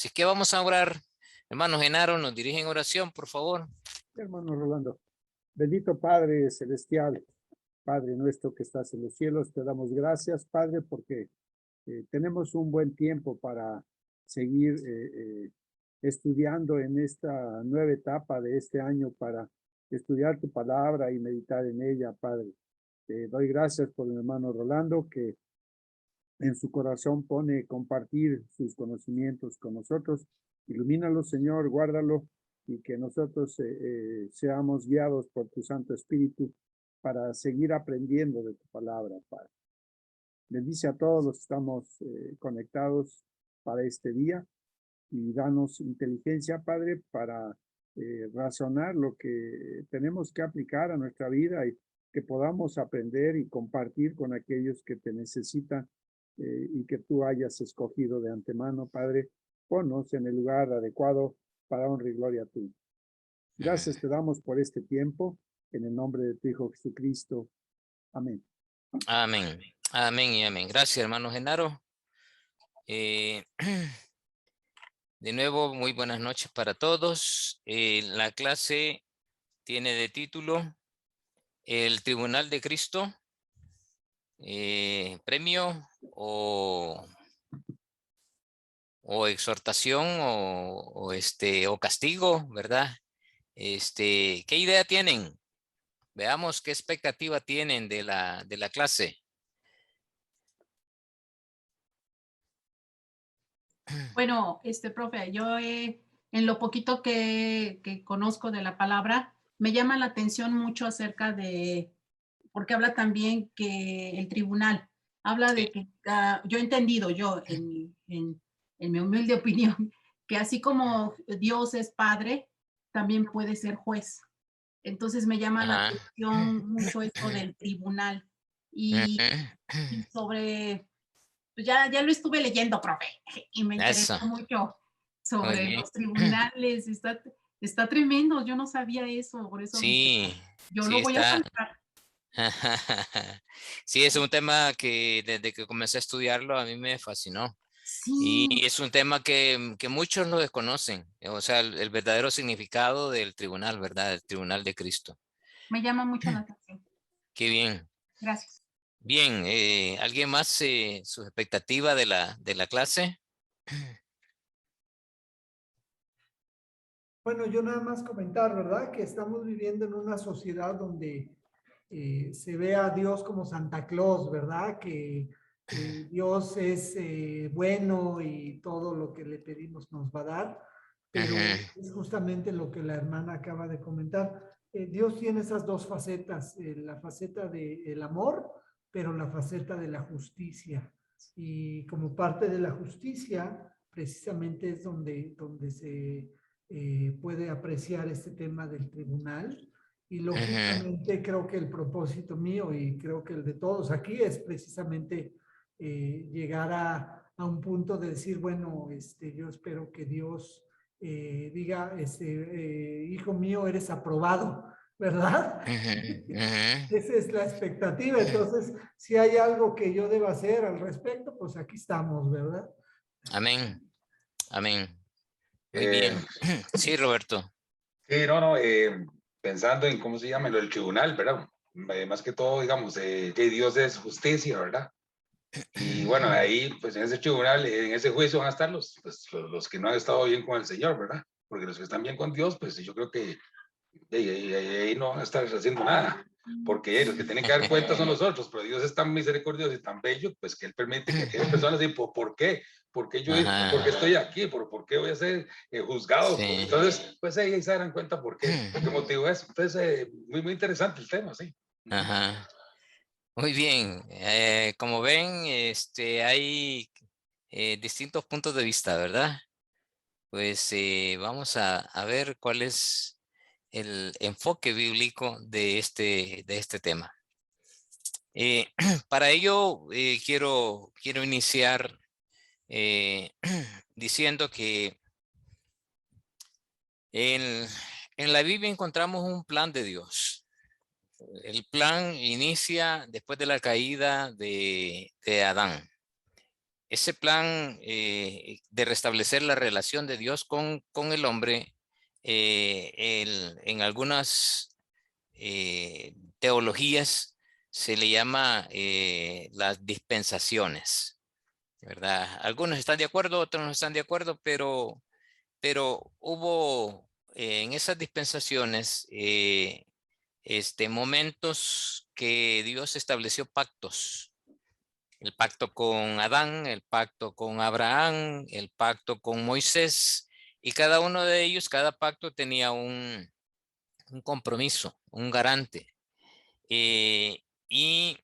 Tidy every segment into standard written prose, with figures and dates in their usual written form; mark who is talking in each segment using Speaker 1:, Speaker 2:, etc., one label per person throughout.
Speaker 1: Así que vamos a orar. Hermano Genaro, nos dirige en oración, por favor.
Speaker 2: Hermano Rolando, bendito Padre Celestial, Padre nuestro que estás en los cielos, te damos gracias, Padre, porque tenemos un buen tiempo para seguir estudiando en esta nueva etapa de este año para estudiar tu palabra y meditar en ella, Padre. Te doy gracias por mi hermano Rolando, que en su corazón pone compartir sus conocimientos con nosotros. Ilumínalo, Señor, guárdalo y que nosotros seamos guiados por tu Santo Espíritu para seguir aprendiendo de tu palabra, Padre. Bendice a todos los que estamos conectados para este día y danos inteligencia, Padre, para razonar lo que tenemos que aplicar a nuestra vida y que podamos aprender y compartir con aquellos que te necesitan y que tú hayas escogido de antemano, Padre. Ponnos en el lugar adecuado para honra y gloria a ti. Gracias te damos por este tiempo, en el nombre de tu Hijo Jesucristo. Amén.
Speaker 1: Amén. Amén y amén. Gracias, hermano Genaro. De nuevo, muy buenas noches para todos. La clase tiene de título El Tribunal de Cristo, premio o exhortación o castigo, ¿verdad? ¿Qué idea tienen? Veamos qué expectativa tienen de la clase.
Speaker 3: Bueno, profe, yo en lo poquito que conozco de la palabra, me llama la atención mucho acerca de, porque habla también que el tribunal, habla de que, yo he entendido, en mi humilde opinión, que así como Dios es padre, también puede ser juez. Entonces me llama la atención mucho esto del tribunal y sobre... Pues ya lo estuve leyendo, profe, y me interesó
Speaker 1: Eso.
Speaker 3: mucho sobre los tribunales. Está tremendo, yo no sabía eso, por eso
Speaker 1: Sí,
Speaker 3: yo
Speaker 1: sí
Speaker 3: lo voy a
Speaker 1: está.
Speaker 3: apuntar.
Speaker 1: Sí, es un tema que desde que comencé a estudiarlo a mí me fascinó.
Speaker 3: Sí,
Speaker 1: Y es un tema que muchos lo desconocen, o sea, el verdadero significado del tribunal, ¿verdad? El tribunal de Cristo.
Speaker 3: me llama mucho la atención.
Speaker 1: Qué bien.
Speaker 3: Gracias.
Speaker 1: Bien, ¿alguien más su expectativa de la clase?
Speaker 4: Bueno, yo nada más comentar, ¿verdad? Que estamos viviendo en una sociedad donde se ve a Dios como Santa Claus, ¿verdad? Que Dios es bueno y todo lo que le pedimos nos va a dar, pero es justamente lo que la hermana acaba de comentar. Dios tiene esas dos facetas, la faceta del amor, pero la faceta de la justicia. Y como parte de la justicia, precisamente es donde se puede apreciar este tema del tribunal. Y lógicamente creo que el propósito mío y creo que el de todos aquí es precisamente llegar a un punto de decir, bueno, yo espero que Dios diga, hijo mío, eres aprobado, ¿verdad? Esa es la expectativa. Entonces, si hay algo que yo deba hacer al respecto, pues aquí estamos, ¿verdad?
Speaker 1: Amén. Amén. Muy bien. Sí, Roberto.
Speaker 5: Sí, no, pensando en cómo se llama lo del tribunal, ¿verdad? Más que todo, digamos, que Dios es justicia, ¿verdad? Y bueno, ahí, pues en ese tribunal, en ese juicio van a estar los que no han estado bien con el Señor, ¿verdad? Porque los que están bien con Dios, pues yo creo que ahí no van a estar haciendo nada, porque los que tienen que dar cuenta son los otros, pero Dios es tan misericordioso y tan bello, pues que Él permite que aquellas personas digan, ¿por qué? ¿Por qué yo por qué estoy aquí? ¿Por qué voy a ser juzgado?
Speaker 1: Sí.
Speaker 5: Entonces, pues ahí se darán cuenta por qué motivo es. Entonces, muy interesante el tema, sí.
Speaker 1: Ajá. Muy bien. Como ven, hay distintos puntos de vista, ¿verdad? Pues vamos a ver cuál es el enfoque bíblico de este tema. Para ello, quiero iniciar diciendo que en la Biblia encontramos un plan de Dios. El plan inicia después de la caída de Adán. ese plan de restablecer la relación de Dios con el hombre, en algunas teologías se le llama las dispensaciones, ¿verdad? Algunos están de acuerdo, otros no están de acuerdo, pero hubo en esas dispensaciones momentos que Dios estableció pactos. El pacto con Adán, el pacto con Abraham, el pacto con Moisés, y cada uno de ellos, cada pacto tenía un compromiso, un garante. Y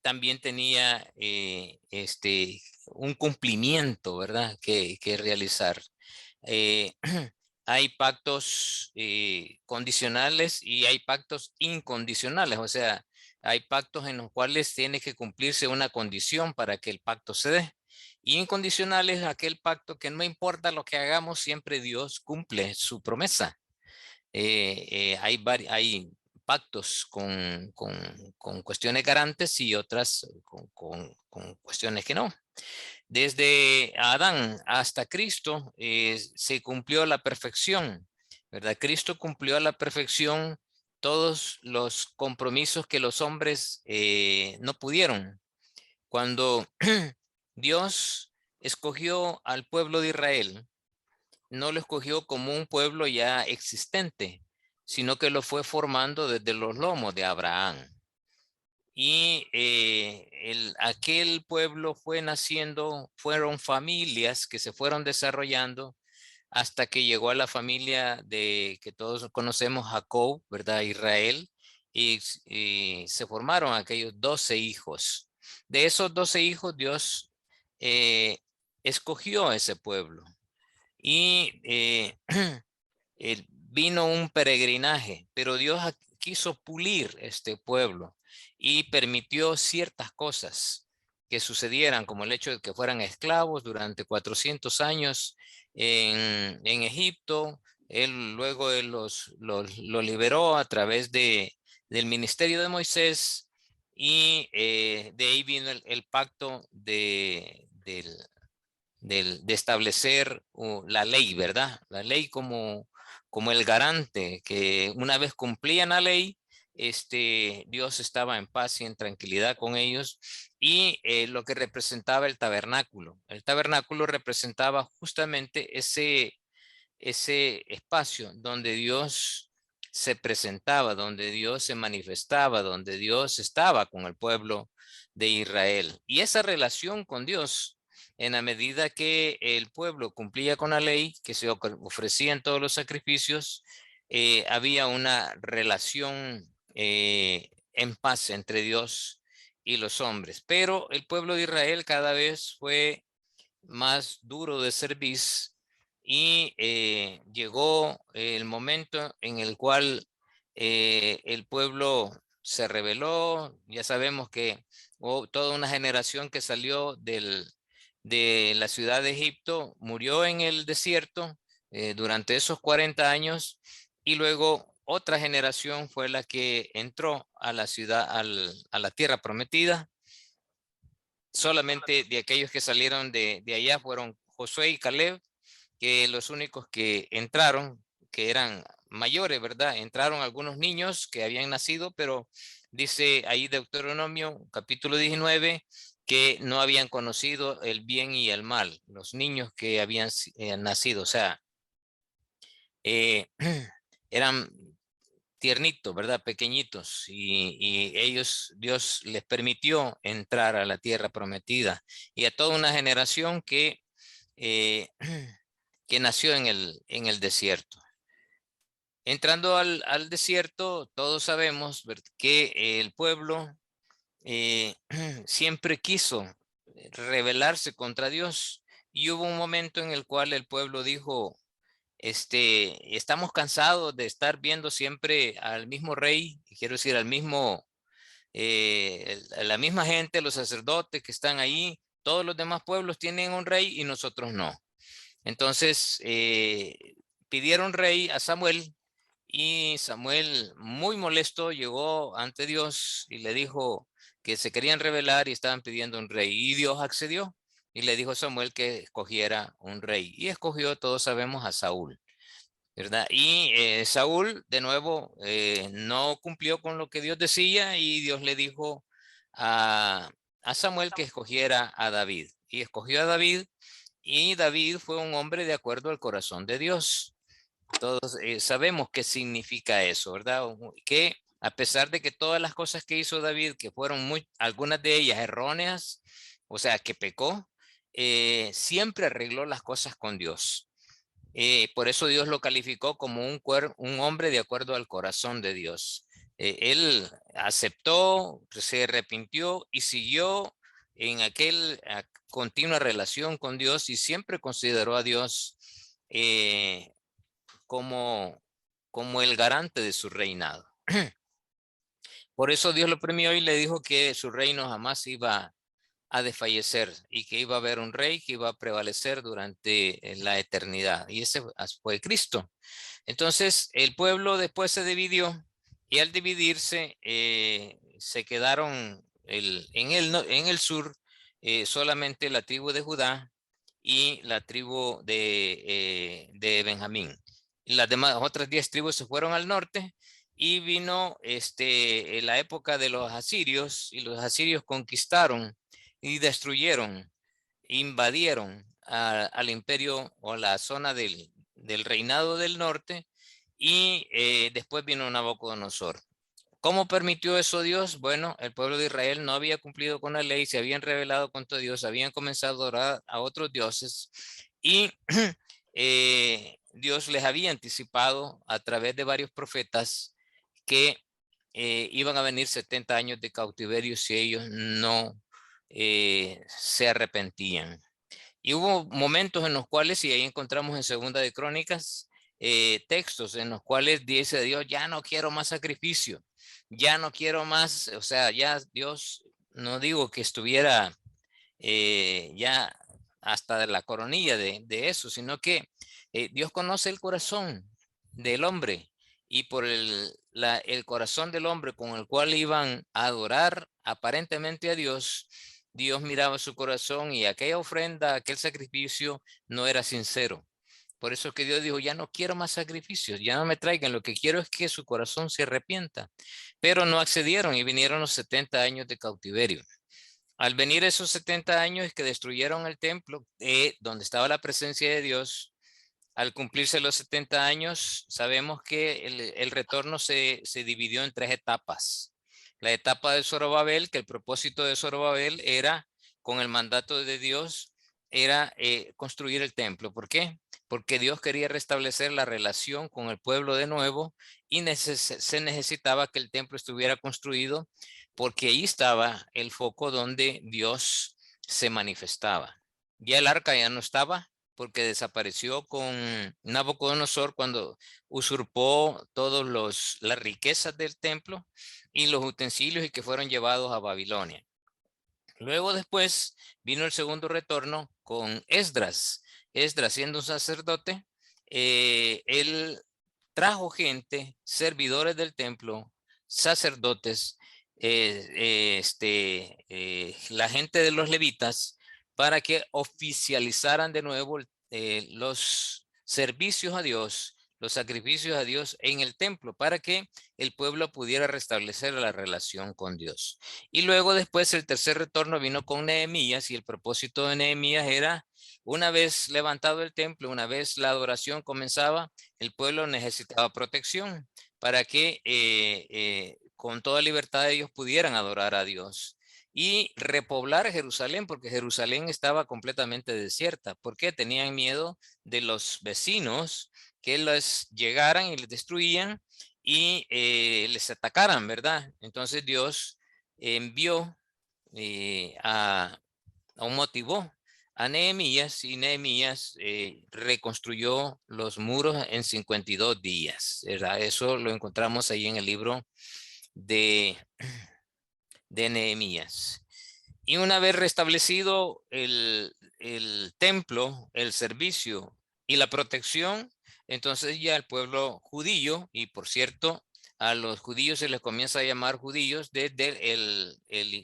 Speaker 1: también tenía un cumplimiento, ¿verdad? Que realizar. Eh, hay pactos condicionales y hay pactos incondicionales, o sea, hay pactos en los cuales tiene que cumplirse una condición para que el pacto se dé. Y incondicional es aquel pacto que no importa lo que hagamos, siempre Dios cumple su promesa. Hay pactos con cuestiones garantes y otras con cuestiones que no. Desde Adán hasta Cristo se cumplió la perfección, ¿verdad? Cristo cumplió a la perfección todos los compromisos que los hombres no pudieron. Cuando Dios escogió al pueblo de Israel, no lo escogió como un pueblo ya existente, sino que lo fue formando desde los lomos de Abraham. Y aquel pueblo fue naciendo, fueron familias que se fueron desarrollando hasta que llegó a la familia de que todos conocemos, Jacob, ¿verdad? Israel, y se formaron aquellos 12 hijos. De esos 12 hijos, Dios escogió a ese pueblo. Y vino un peregrinaje, pero Dios quiso pulir este pueblo y permitió ciertas cosas que sucedieran, como el hecho de que fueran esclavos durante 400 años en Egipto. Luego él los liberó a través del ministerio de Moisés, y de ahí vino el pacto de establecer la ley, ¿verdad? La ley como el garante, que una vez cumplían la ley, Dios estaba en paz y en tranquilidad con ellos. Y lo que representaba el tabernáculo. El tabernáculo representaba justamente ese espacio donde Dios se presentaba, donde Dios se manifestaba, donde Dios estaba con el pueblo de Israel. Y esa relación con Dios, en la medida que el pueblo cumplía con la ley, que se ofrecían todos los sacrificios, había una relación en paz entre Dios y los hombres. Pero el pueblo de Israel cada vez fue más duro de cerviz, y llegó el momento en el cual el pueblo se rebeló. Ya sabemos que hubo toda una generación que salió de la ciudad de Egipto, murió en el desierto durante esos 40 años, y luego otra generación fue la que entró a la ciudad, a la tierra prometida. Solamente de aquellos que salieron de allá fueron Josué y Caleb, que los únicos que entraron, que eran mayores, ¿verdad? Entraron algunos niños que habían nacido, pero dice ahí Deuteronomio capítulo 19 que no habían conocido el bien y el mal, los niños que habían nacido, o sea, eran tiernitos, ¿verdad? Pequeñitos, y ellos, Dios les permitió entrar a la tierra prometida, y a toda una generación eh, que nació en el desierto. Entrando al desierto, todos sabemos que el pueblo siempre quiso rebelarse contra Dios, y hubo un momento en el cual el pueblo dijo, estamos cansados de estar viendo siempre al mismo rey, quiero decir, al mismo, la misma gente, los sacerdotes que están ahí. Todos los demás pueblos tienen un rey y nosotros no. Entonces pidieron rey a Samuel, y Samuel, muy molesto, llegó ante Dios y le dijo que se querían rebelar y estaban pidiendo un rey, y Dios accedió. y le dijo a Samuel que escogiera un rey. Y escogió, todos sabemos, a Saúl, ¿verdad? Y Saúl, de nuevo, no cumplió con lo que Dios decía y Dios le dijo a Samuel que escogiera a David. Y escogió a David y David fue un hombre de acuerdo al corazón de Dios. Todos sabemos qué significa eso, ¿verdad? Que a pesar de que todas las cosas que hizo David, que fueron algunas de ellas erróneas, o sea, que pecó, siempre arregló las cosas con Dios. Por eso Dios lo calificó como un hombre de acuerdo al corazón de Dios. Él aceptó, se arrepintió y siguió en continua relación con Dios y siempre consideró a Dios como el garante de su reinado. Por eso Dios lo premió y le dijo que su reino jamás iba a desfallecer y que iba a haber un rey que iba a prevalecer durante la eternidad. Y ese fue Cristo. Entonces el pueblo después se dividió y al dividirse se quedaron en el sur solamente la tribu de Judá y la tribu de Benjamín. Las demás otras 10 tribus se fueron al norte y vino la época de los asirios y los asirios conquistaron y destruyeron, invadieron al imperio o la zona del reinado del norte y después vino Nabucodonosor. ¿Cómo permitió eso Dios? Bueno, el pueblo de Israel no había cumplido con la ley, se habían rebelado contra Dios, habían comenzado a adorar a otros dioses y Dios les había anticipado a través de varios profetas que iban a venir 70 años de cautiverio si ellos no se arrepentían. Y hubo momentos en los cuales, y ahí encontramos en Segunda de Crónicas, textos en los cuales dice Dios, ya no quiero más sacrificio, ya no quiero más, o sea, ya Dios, no digo que estuviera ya hasta de la coronilla de eso, sino que Dios conoce el corazón del hombre y por el corazón del hombre con el cual iban a adorar aparentemente a Dios, Dios miraba su corazón y aquella ofrenda, aquel sacrificio no era sincero. Por eso que Dios dijo, ya no quiero más sacrificios, ya no me traigan, lo que quiero es que su corazón se arrepienta. Pero no accedieron y vinieron los 70 años de cautiverio. Al venir esos 70 años que destruyeron el templo, donde estaba la presencia de Dios, al cumplirse los 70 años, sabemos que el retorno se dividió en 3 etapas. La etapa de Zorobabel, que el propósito de Zorobabel era, con el mandato de Dios, era construir el templo. ¿Por qué? Porque Dios quería restablecer la relación con el pueblo de nuevo y se necesitaba que el templo estuviera construido porque ahí estaba el foco donde Dios se manifestaba. Ya el arca ya no estaba porque desapareció con Nabucodonosor cuando usurpó todas las riquezas del templo y los utensilios y que fueron llevados a Babilonia. Luego después vino el segundo retorno con Esdras. Esdras, siendo un sacerdote, él trajo gente, servidores del templo, sacerdotes, la gente de los levitas, para que oficializaran de nuevo los servicios a Dios, los sacrificios a Dios en el templo, para que el pueblo pudiera restablecer la relación con Dios. Y luego después el tercer retorno vino con Nehemías y el propósito de Nehemías era, una vez levantado el templo, una vez la adoración comenzaba, el pueblo necesitaba protección para que con toda libertad ellos pudieran adorar a Dios y repoblar Jerusalén, porque Jerusalén estaba completamente desierta, porque tenían miedo de los vecinos que les llegaran y les destruían y les atacaran, ¿verdad? Entonces Dios envió o motivó a Nehemías y Nehemías reconstruyó los muros en 52 días, ¿verdad? Eso lo encontramos ahí en el libro de Nehemías. Y una vez restablecido el templo, el servicio y la protección, entonces ya el pueblo judío, y por cierto, a los judíos se les comienza a llamar judíos desde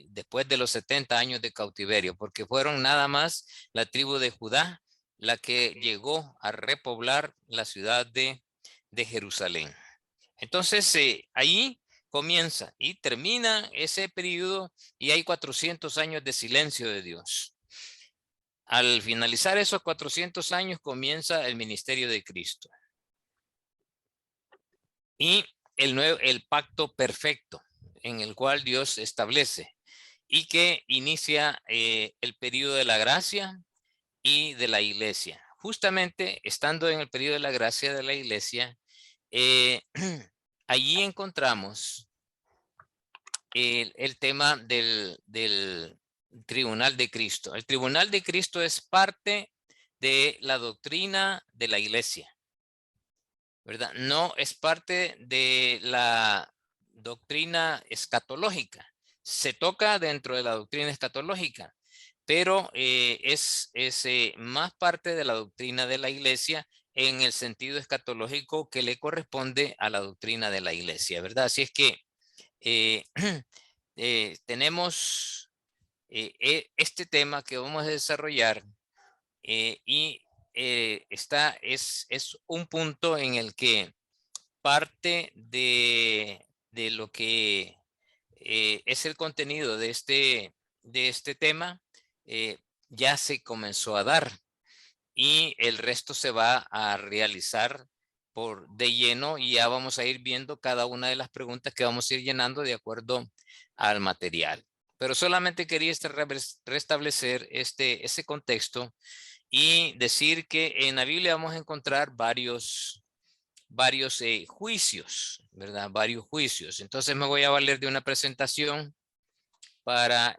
Speaker 1: después de los 70 años de cautiverio, porque fueron nada más la tribu de Judá la que llegó a repoblar la ciudad de Jerusalén. Entonces, ahí comienza y termina ese periodo y hay 400 años de silencio de Dios. Al finalizar esos 400 años comienza el ministerio de Cristo. Y el pacto perfecto en el cual Dios establece y que inicia el periodo de la gracia y de la iglesia. Justamente estando en el periodo de la gracia de la iglesia, allí encontramos el tema del tribunal de Cristo. El tribunal de Cristo es parte de la doctrina de la iglesia, ¿verdad? No es parte de la doctrina escatológica. Se toca dentro de la doctrina escatológica, pero es más parte de la doctrina de la iglesia en el sentido escatológico que le corresponde a la doctrina de la iglesia, ¿verdad? Así es que tenemos este tema que vamos a desarrollar y es un punto en el que parte de lo que es el contenido de este tema ya se comenzó a dar y el resto se va a realizar de lleno y ya vamos a ir viendo cada una de las preguntas que vamos a ir llenando de acuerdo al material. Pero solamente quería restablecer ese contexto y decir que en la Biblia vamos a encontrar varios juicios, ¿verdad? Varios juicios. Entonces me voy a valer de una presentación para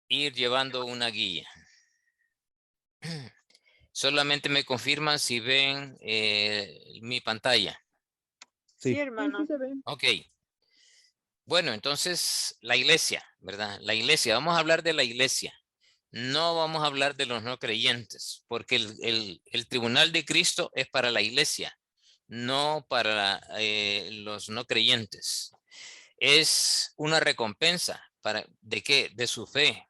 Speaker 1: ir llevando una guía. Solamente me confirman si ven mi pantalla.
Speaker 6: Sí, hermano.
Speaker 1: Ok. Bueno, entonces la iglesia, ¿verdad? La iglesia, vamos a hablar de la iglesia. No vamos a hablar de los no creyentes, porque el tribunal de Cristo es para la iglesia, no para los no creyentes. Es una recompensa ¿de qué? De su fe,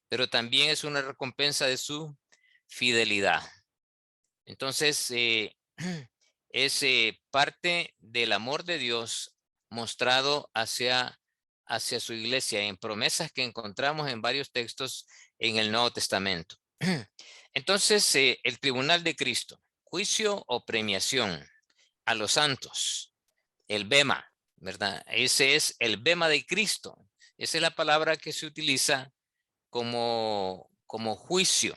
Speaker 1: pero también es una recompensa de su fidelidad. Entonces, es parte del amor de Dios mostrado hacia su iglesia en promesas que encontramos en varios textos en el Nuevo Testamento. Entonces, el tribunal de Cristo, juicio o premiación a los santos, el bema, ¿verdad? Ese es el bema de Cristo. Esa es la palabra que se utiliza como juicio.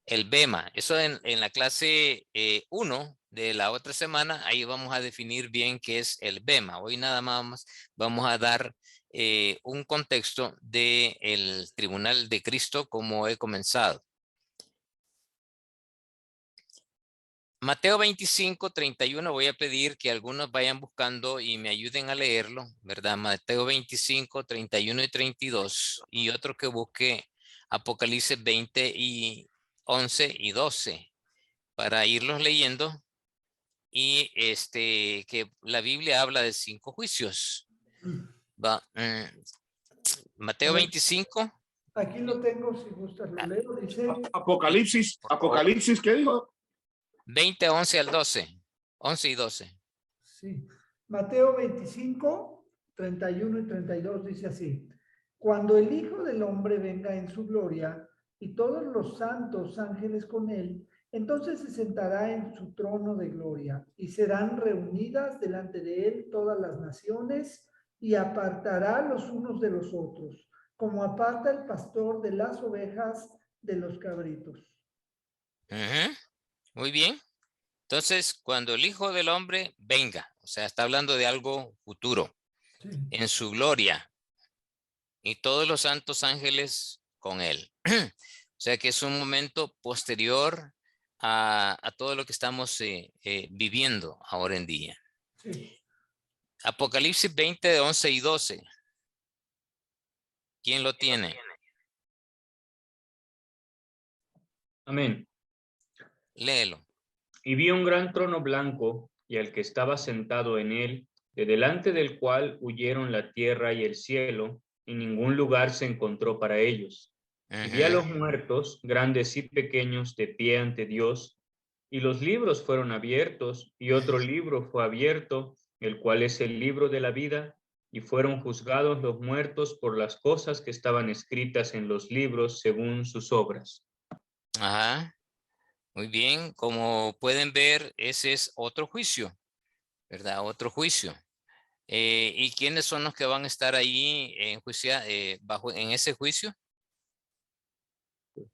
Speaker 1: El bema, eso en la clase 1 de la otra semana, ahí vamos a definir bien qué es el bema. Hoy nada más vamos a dar un contexto del tribunal de Cristo como he comenzado. Mateo 25, 31, voy a pedir que algunos vayan buscando y me ayuden a leerlo, ¿verdad? Mateo 25, 31 y 32 y otro que busque Apocalipsis 20 y 11 y 12 para irlos leyendo y que la Biblia habla de 5 juicios. Mateo 25.
Speaker 4: Aquí lo tengo, si gustas lo leo, dice...
Speaker 7: Apocalipsis, ¿qué dijo?
Speaker 1: 20, 11 al 12. 11 y 12.
Speaker 4: Sí. Mateo 25, 31 y 32 dice así. Cuando el Hijo del Hombre venga en su gloria y todos los santos ángeles con él, entonces se sentará en su trono de gloria y serán reunidas delante de él todas las naciones y apartará los unos de los otros, como aparta el pastor de las ovejas de los cabritos.
Speaker 1: Muy bien. Entonces, cuando el Hijo del Hombre venga, o sea, está hablando de algo futuro, sí, en su gloria, y todos los santos ángeles con él. O sea que es un momento posterior a todo lo que estamos viviendo ahora en día. Sí. Apocalipsis 20, 11 y 12. ¿Quién lo tiene?
Speaker 7: Amén.
Speaker 1: Léelo.
Speaker 8: Y vi un gran trono blanco y al que estaba sentado en él, de delante del cual huyeron la tierra y el cielo, y ningún lugar se encontró para ellos. Y vi a los muertos, grandes y pequeños, de pie ante Dios, y los libros fueron abiertos, y otro libro fue abierto, el cual es el libro de la vida, y fueron juzgados los muertos por las cosas que estaban escritas en los libros según sus obras.
Speaker 1: Ajá. Muy bien, como pueden ver, ese es otro juicio, ¿verdad? Otro juicio. ¿Y quiénes son los que van a estar ahí en en ese juicio?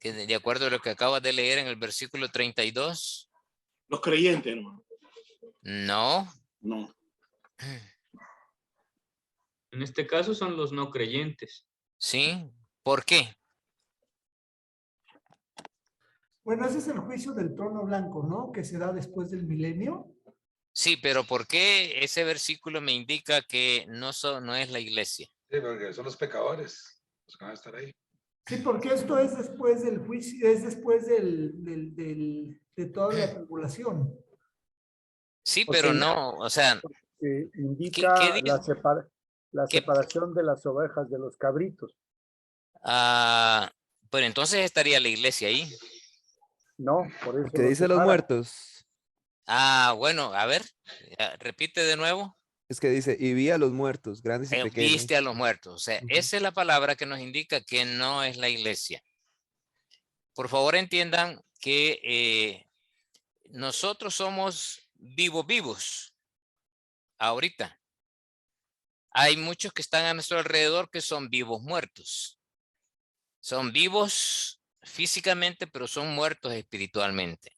Speaker 1: Que de acuerdo a lo que acabas de leer en el versículo 32.
Speaker 7: Los creyentes, hermano.
Speaker 1: No.
Speaker 7: No.
Speaker 8: En este caso son los no creyentes.
Speaker 1: ¿Sí? ¿Por qué?
Speaker 4: Bueno, ese es el juicio del trono blanco, ¿no? Que se da después del milenio.
Speaker 1: Sí, pero ¿por qué ese versículo me indica que no es la iglesia?
Speaker 5: Sí, porque son los pecadores los que van a estar ahí.
Speaker 4: Sí, porque esto es después del juicio, es después de toda la tribulación.
Speaker 1: Sí,
Speaker 2: O
Speaker 1: pero
Speaker 2: sea,
Speaker 1: no, o sea,
Speaker 2: que
Speaker 1: ¿qué
Speaker 2: indica
Speaker 1: dice?
Speaker 2: la
Speaker 1: ¿Qué?
Speaker 2: separación de las ovejas de los cabritos.
Speaker 1: Pues entonces estaría la iglesia ahí.
Speaker 2: No, por eso
Speaker 9: ¿Qué
Speaker 2: lo
Speaker 9: dice los
Speaker 2: separa.
Speaker 9: muertos?
Speaker 1: Bueno, a ver, repite de nuevo.
Speaker 9: Es que dice, y vi a los muertos, grandes y pequeños.
Speaker 1: Viste a los muertos. O sea, esa es la palabra que nos indica que no es la iglesia. Por favor, entiendan que nosotros somos vivos ahorita. Hay muchos que están a nuestro alrededor que son vivos muertos. Son vivos físicamente, pero son muertos espiritualmente.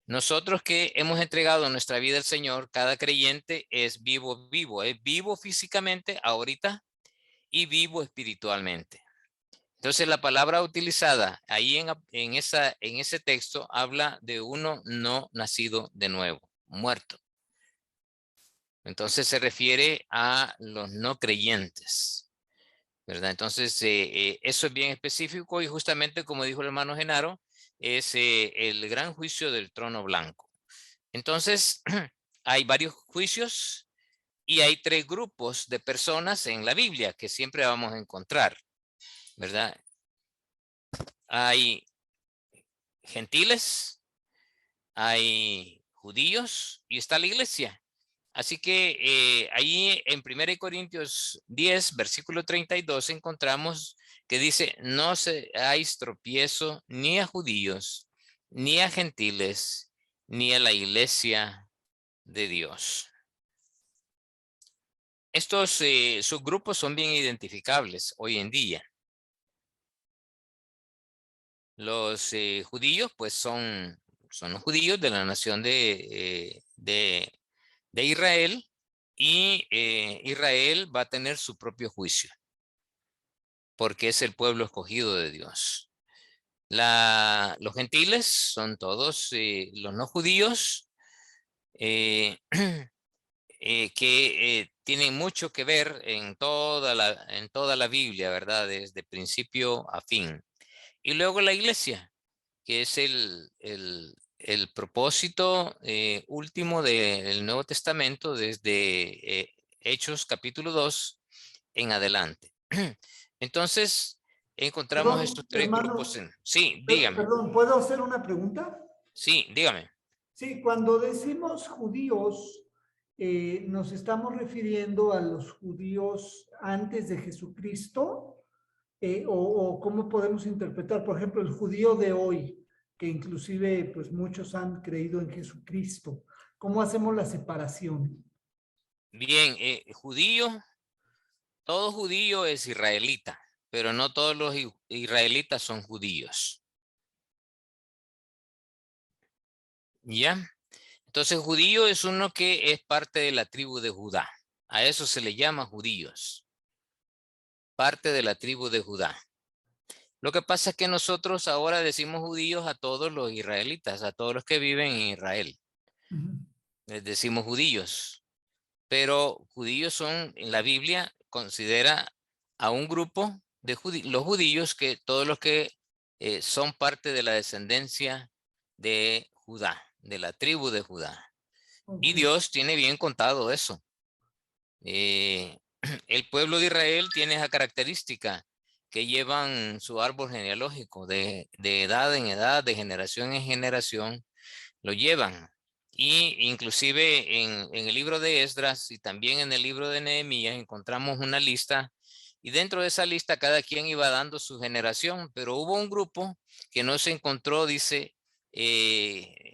Speaker 1: Nosotros que hemos entregado nuestra vida al Señor, cada creyente es vivo físicamente ahorita y vivo espiritualmente. Entonces la palabra utilizada ahí en ese texto habla de uno no nacido de nuevo, muerto. Entonces se refiere a los no creyentes, ¿verdad? Entonces eso es bien específico y justamente como dijo el hermano Genaro, es el gran juicio del trono blanco. Entonces hay varios juicios y hay 3 grupos de personas en la Biblia que siempre vamos a encontrar, ¿verdad? Hay gentiles, hay judíos y está la iglesia. Así que ahí en 1 Corintios 10, versículo 32, encontramos que dice, no seáis tropiezo ni a judíos, ni a gentiles, ni a la iglesia de Dios. Estos subgrupos son bien identificables hoy en día. Los judíos, pues son los judíos de la nación de Israel y Israel va a tener su propio juicio porque es el pueblo escogido de Dios. Los gentiles son todos los no judíos que tienen mucho que ver en toda la Biblia, ¿verdad? Desde principio a fin. Y luego la iglesia, que es el propósito último del Nuevo Testamento desde Hechos capítulo 2 en adelante. Entonces, encontramos
Speaker 4: Perdón,
Speaker 1: estos 3
Speaker 4: hermano,
Speaker 1: grupos. Sí, dígame.
Speaker 4: perdón, ¿puedo hacer una pregunta?
Speaker 1: Sí, dígame.
Speaker 4: Sí, cuando decimos judíos, nos estamos refiriendo a los judíos antes de Jesucristo, o cómo podemos interpretar, por ejemplo, el judío de hoy, que inclusive pues muchos han creído en Jesucristo. ¿Cómo hacemos la separación?
Speaker 1: Bien, todo judío es israelita, pero no todos los israelitas son judíos. ¿Ya? Entonces, judío es uno que es parte de la tribu de Judá. A eso se le llama judíos. Parte de la tribu de Judá. Lo que pasa es que nosotros ahora decimos judíos a todos los israelitas, a todos los que viven en Israel. Les decimos judíos. Pero judíos son, en la Biblia, considera a un grupo de los judíos que todos los que son parte de la descendencia de Judá, de la tribu de Judá. Y
Speaker 4: Ok.
Speaker 1: Dios tiene bien contado eso. El pueblo de Israel tiene esa característica que llevan su árbol genealógico de edad en edad, de generación en generación, lo llevan. Y inclusive en el libro de Esdras y también en el libro de Nehemías encontramos una lista y dentro de esa lista cada quien iba dando su generación, pero hubo un grupo que no se encontró, dice,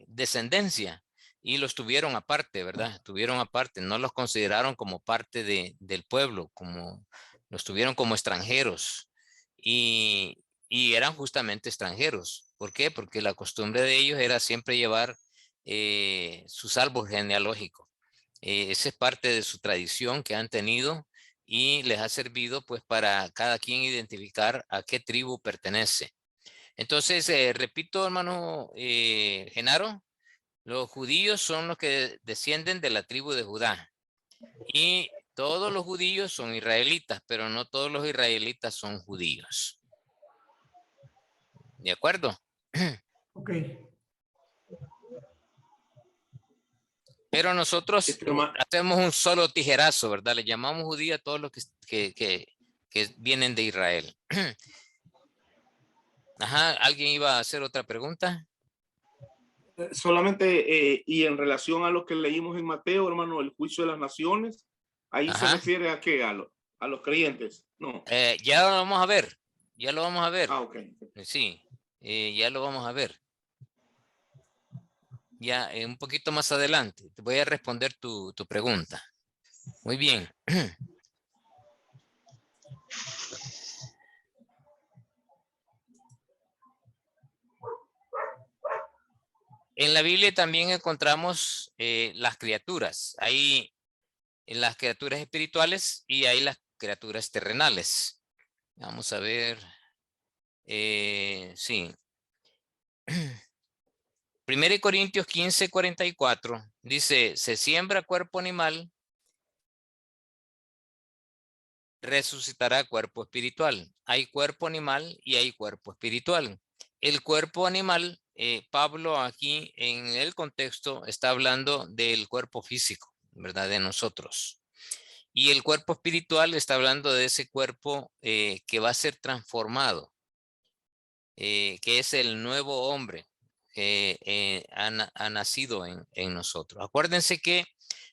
Speaker 1: descendencia y los tuvieron aparte, ¿verdad? Tuvieron aparte, no los consideraron como parte del pueblo, como los tuvieron como extranjeros y eran justamente extranjeros. ¿Por qué? Porque la costumbre de ellos era siempre llevar sus árboles genealógicos. Esa es parte de su tradición que han tenido y les ha servido pues para cada quien identificar a qué tribu pertenece. Entonces, repito, hermano Genaro, los judíos son los que descienden de la tribu de Judá y todos los judíos son israelitas, pero no todos los israelitas son judíos. ¿De acuerdo?
Speaker 4: Ok.
Speaker 1: Pero nosotros
Speaker 7: Hermano,
Speaker 1: hacemos un solo tijerazo, ¿verdad? Le llamamos judío a todos los que vienen de Israel. Ajá, ¿alguien iba a hacer otra pregunta?
Speaker 7: solamente, y en relación a lo que leímos en Mateo, hermano, el juicio de las naciones, ahí se
Speaker 1: Ajá.
Speaker 7: refiere a qué, a los creyentes, no.
Speaker 1: Ya lo vamos a ver, ya lo vamos a ver.
Speaker 7: Ah, ok.
Speaker 1: Sí, ya lo vamos a ver. Ya un poquito más adelante, te voy a responder tu pregunta. Muy bien. En la Biblia también encontramos las criaturas. Hay las criaturas espirituales y hay las criaturas terrenales. Vamos a ver. Sí. 1 Corintios 15:44 dice, se siembra cuerpo animal, resucitará cuerpo espiritual. Hay cuerpo animal y hay cuerpo espiritual. El cuerpo animal, Pablo aquí en el contexto está hablando del cuerpo físico, ¿verdad? De nosotros. Y el cuerpo espiritual está hablando de ese cuerpo que va a ser transformado, que es el nuevo hombre que ha nacido en nosotros. Acuérdense que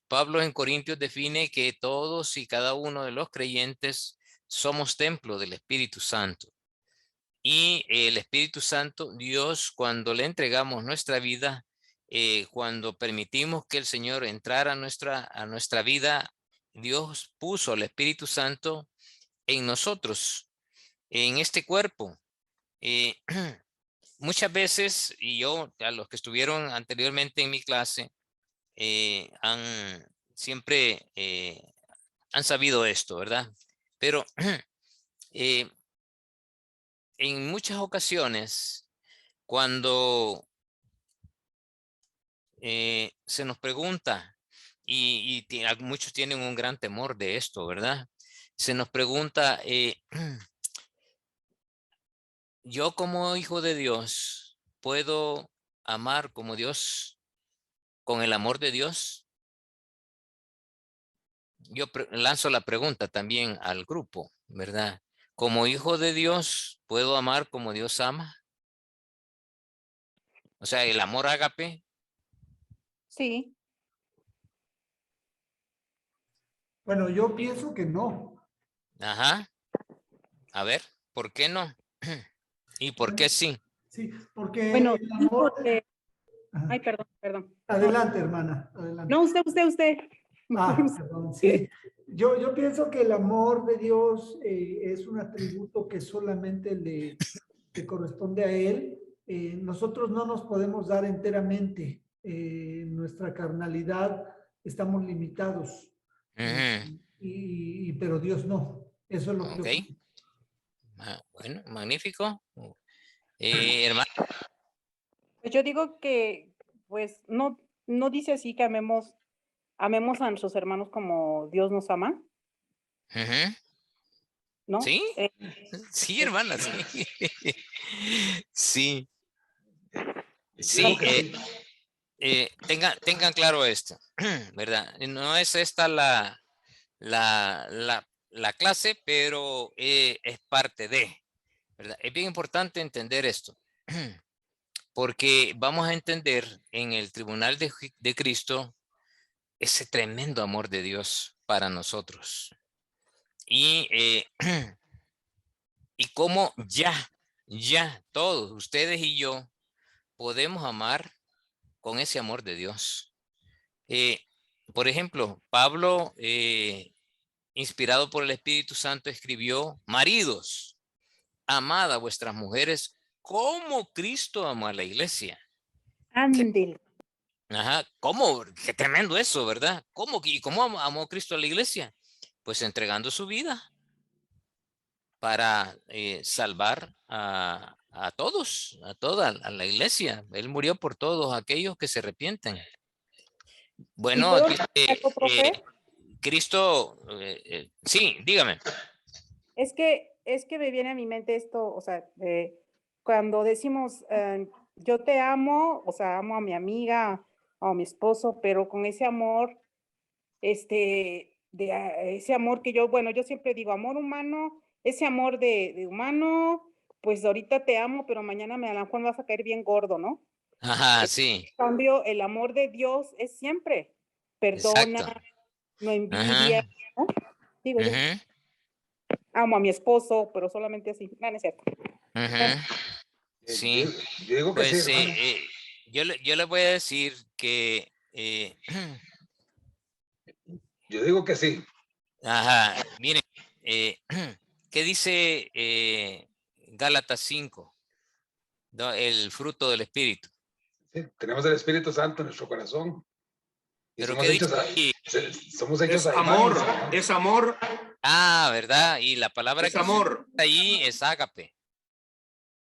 Speaker 1: Pablo en Corintios define que todos y cada uno de los creyentes somos templo del Espíritu Santo. Y el Espíritu Santo, Dios, cuando le entregamos nuestra vida, cuando permitimos que el Señor entrara a nuestra vida, Dios puso al Espíritu Santo en nosotros, en este cuerpo. Muchas veces, y yo, a los que estuvieron anteriormente en mi clase, siempre han sabido esto, ¿verdad? Pero en muchas ocasiones, cuando se nos pregunta, muchos tienen un gran temor de esto, ¿verdad? Se nos pregunta, yo como hijo de Dios, ¿puedo amar como Dios, con el amor de Dios? Yo lanzo la pregunta también al grupo, ¿verdad? Como hijo de Dios, ¿puedo amar como Dios ama? O sea, el amor ágape.
Speaker 6: Sí.
Speaker 4: Bueno, yo pienso que no.
Speaker 1: Ajá. A ver, ¿por qué no? ¿Y por qué sí?
Speaker 4: Sí, porque
Speaker 6: Bueno,
Speaker 4: el amor... Ajá.
Speaker 6: ay, perdón.
Speaker 4: Adelante, hermana, adelante.
Speaker 6: No, usted.
Speaker 4: Perdón, sí. Yo pienso que el amor de Dios es un atributo que solamente le corresponde a Él. Nosotros no nos podemos dar enteramente. Nuestra carnalidad estamos limitados. Pero Dios no. Eso es lo que yo
Speaker 1: Ok. Bueno, magnífico. Hermano.
Speaker 6: Pues yo digo que, pues, no dice así que amemos a nuestros hermanos como Dios nos ama, ¿no?
Speaker 1: ¿Sí? Sí, hermana, sí. Sí. Sí,
Speaker 4: Claro que sí.
Speaker 1: tengan claro esto, ¿verdad? No es esta la clase, pero es parte de, ¿verdad? Es bien importante entender esto, porque vamos a entender en el tribunal de Cristo ese tremendo amor de Dios para nosotros. Y, y cómo ya todos, ustedes y yo, podemos amar con ese amor de Dios. Por ejemplo, Pablo, inspirado por el Espíritu Santo, escribió: maridos, amad a vuestras mujeres como Cristo amó a la iglesia.
Speaker 6: Ándele.
Speaker 1: Ajá, ¿cómo? Qué tremendo eso, ¿verdad? ¿Y cómo amó Cristo a la iglesia? Pues entregando su vida para salvar a todos, a toda a la iglesia. Él murió por todos aquellos que se arrepienten.
Speaker 6: ¿Y
Speaker 1: Bueno,
Speaker 6: puedo
Speaker 1: dice,
Speaker 6: decir algo, profe?
Speaker 1: Cristo, sí, dígame.
Speaker 6: Es que me viene a mi mente esto, o sea, cuando decimos, yo te amo, o sea, amo a mi amiga o a mi esposo, pero con ese amor, ese amor que yo, bueno, yo siempre digo, amor humano, ese amor de humano, pues ahorita te amo, pero mañana a lo mejor me vas a caer bien gordo, ¿no?
Speaker 1: Ajá,
Speaker 6: En
Speaker 1: sí,
Speaker 6: cambio, el amor de Dios es siempre, perdona,
Speaker 1: exacto.
Speaker 6: no envidia,
Speaker 1: Ajá,
Speaker 6: ¿no? Digo yo,
Speaker 1: ujú,
Speaker 6: amo a mi esposo, pero solamente así, no, no es cierto.
Speaker 1: ujú,
Speaker 5: Yo,
Speaker 1: sí,
Speaker 5: yo digo que sí,
Speaker 1: pues
Speaker 5: hermano.
Speaker 1: yo le voy a decir que,
Speaker 5: Yo digo que sí.
Speaker 1: ajá, miren, ¿qué dice Gálatas 5? ¿No? El fruto del Espíritu.
Speaker 5: Sí, tenemos el Espíritu Santo en nuestro corazón y
Speaker 1: Pero ¿qué dice?
Speaker 5: somos hechos
Speaker 7: Es
Speaker 5: a
Speaker 7: amor,
Speaker 5: imagen y semejanza.
Speaker 7: es amor,
Speaker 1: Ah, ¿verdad? Y la palabra
Speaker 7: es
Speaker 1: que se usa
Speaker 7: amor.
Speaker 1: ahí es ágape,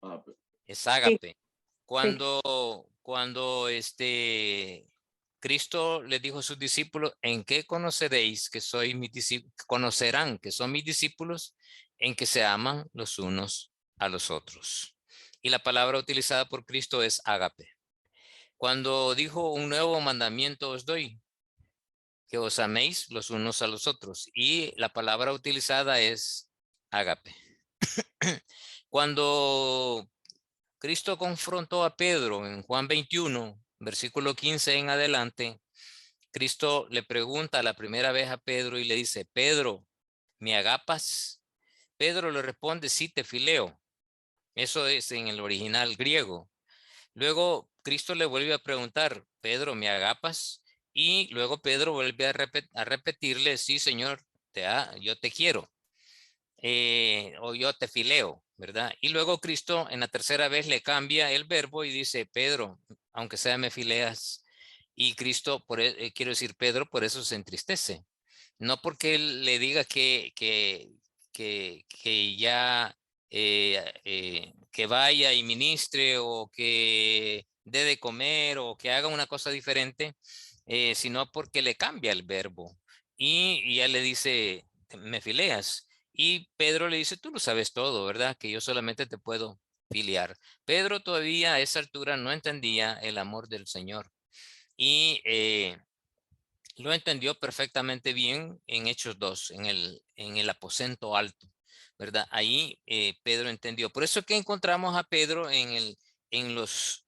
Speaker 7: Ah,
Speaker 1: es
Speaker 6: Sí,
Speaker 1: ágape.
Speaker 6: sí.
Speaker 1: Cuando Cristo les dijo a sus discípulos: ¿en qué conoceréis que sois mis discípulos? Conocerán que son mis discípulos en que se aman los unos a los otros. Y la palabra utilizada por Cristo es ágape. Cuando dijo: un nuevo mandamiento os doy, que os améis los unos a los otros. Y la palabra utilizada es ágape. Cuando Cristo confrontó a Pedro en Juan 21, versículo 15 en adelante, Cristo le pregunta la primera vez a Pedro y le dice: Pedro, ¿me agapas? Pedro le responde: sí, te fileo. Eso es en el original griego. Luego Cristo le vuelve a preguntar: Pedro, ¿me agapas? Y luego Pedro vuelve a repetirle: sí, Señor, yo te quiero, o yo te fileo, ¿verdad? Y luego Cristo en la tercera vez le cambia el verbo y dice: Pedro, aunque sea me fileas. Y Cristo, quiero decir, Pedro por eso se entristece. No porque él le diga que ya que vaya y ministre o que dé de comer o que haga una cosa diferente, sino porque le cambia el verbo. Y ya le dice: me fileas. Y Pedro le dice: tú lo sabes todo, ¿verdad? Que yo solamente te puedo filiar. Pedro todavía a esa altura no entendía el amor del Señor. Y lo entendió perfectamente bien en Hechos 2, en el aposento alto, ¿verdad? Ahí Pedro entendió. Por eso que encontramos a Pedro en los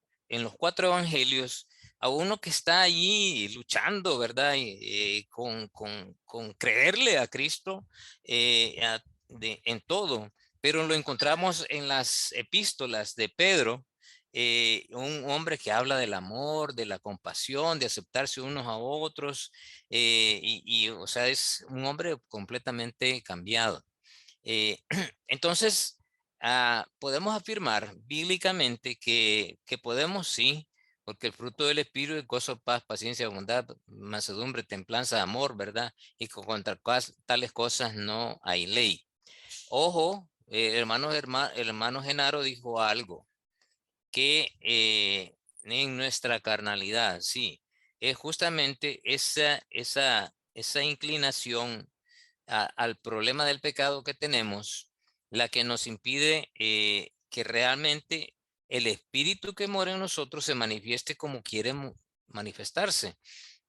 Speaker 1: 4 evangelios, a uno que está allí luchando, ¿verdad? Con creerle a Cristo en todo. Pero lo encontramos en las epístolas de Pedro, un hombre que habla del amor, de la compasión, de aceptarse unos a otros, o sea, es un hombre completamente cambiado. Entonces, podemos afirmar bíblicamente que podemos, sí, porque el fruto del Espíritu es gozo, paz, paciencia, bondad, mansedumbre, templanza, amor, ¿verdad? Y contra tales cosas no hay ley. Ojo, el hermano Genaro dijo algo que en nuestra carnalidad, sí, es justamente esa inclinación al problema del pecado que tenemos, la que nos impide que realmente el espíritu que mora en nosotros se manifieste como manifestarse.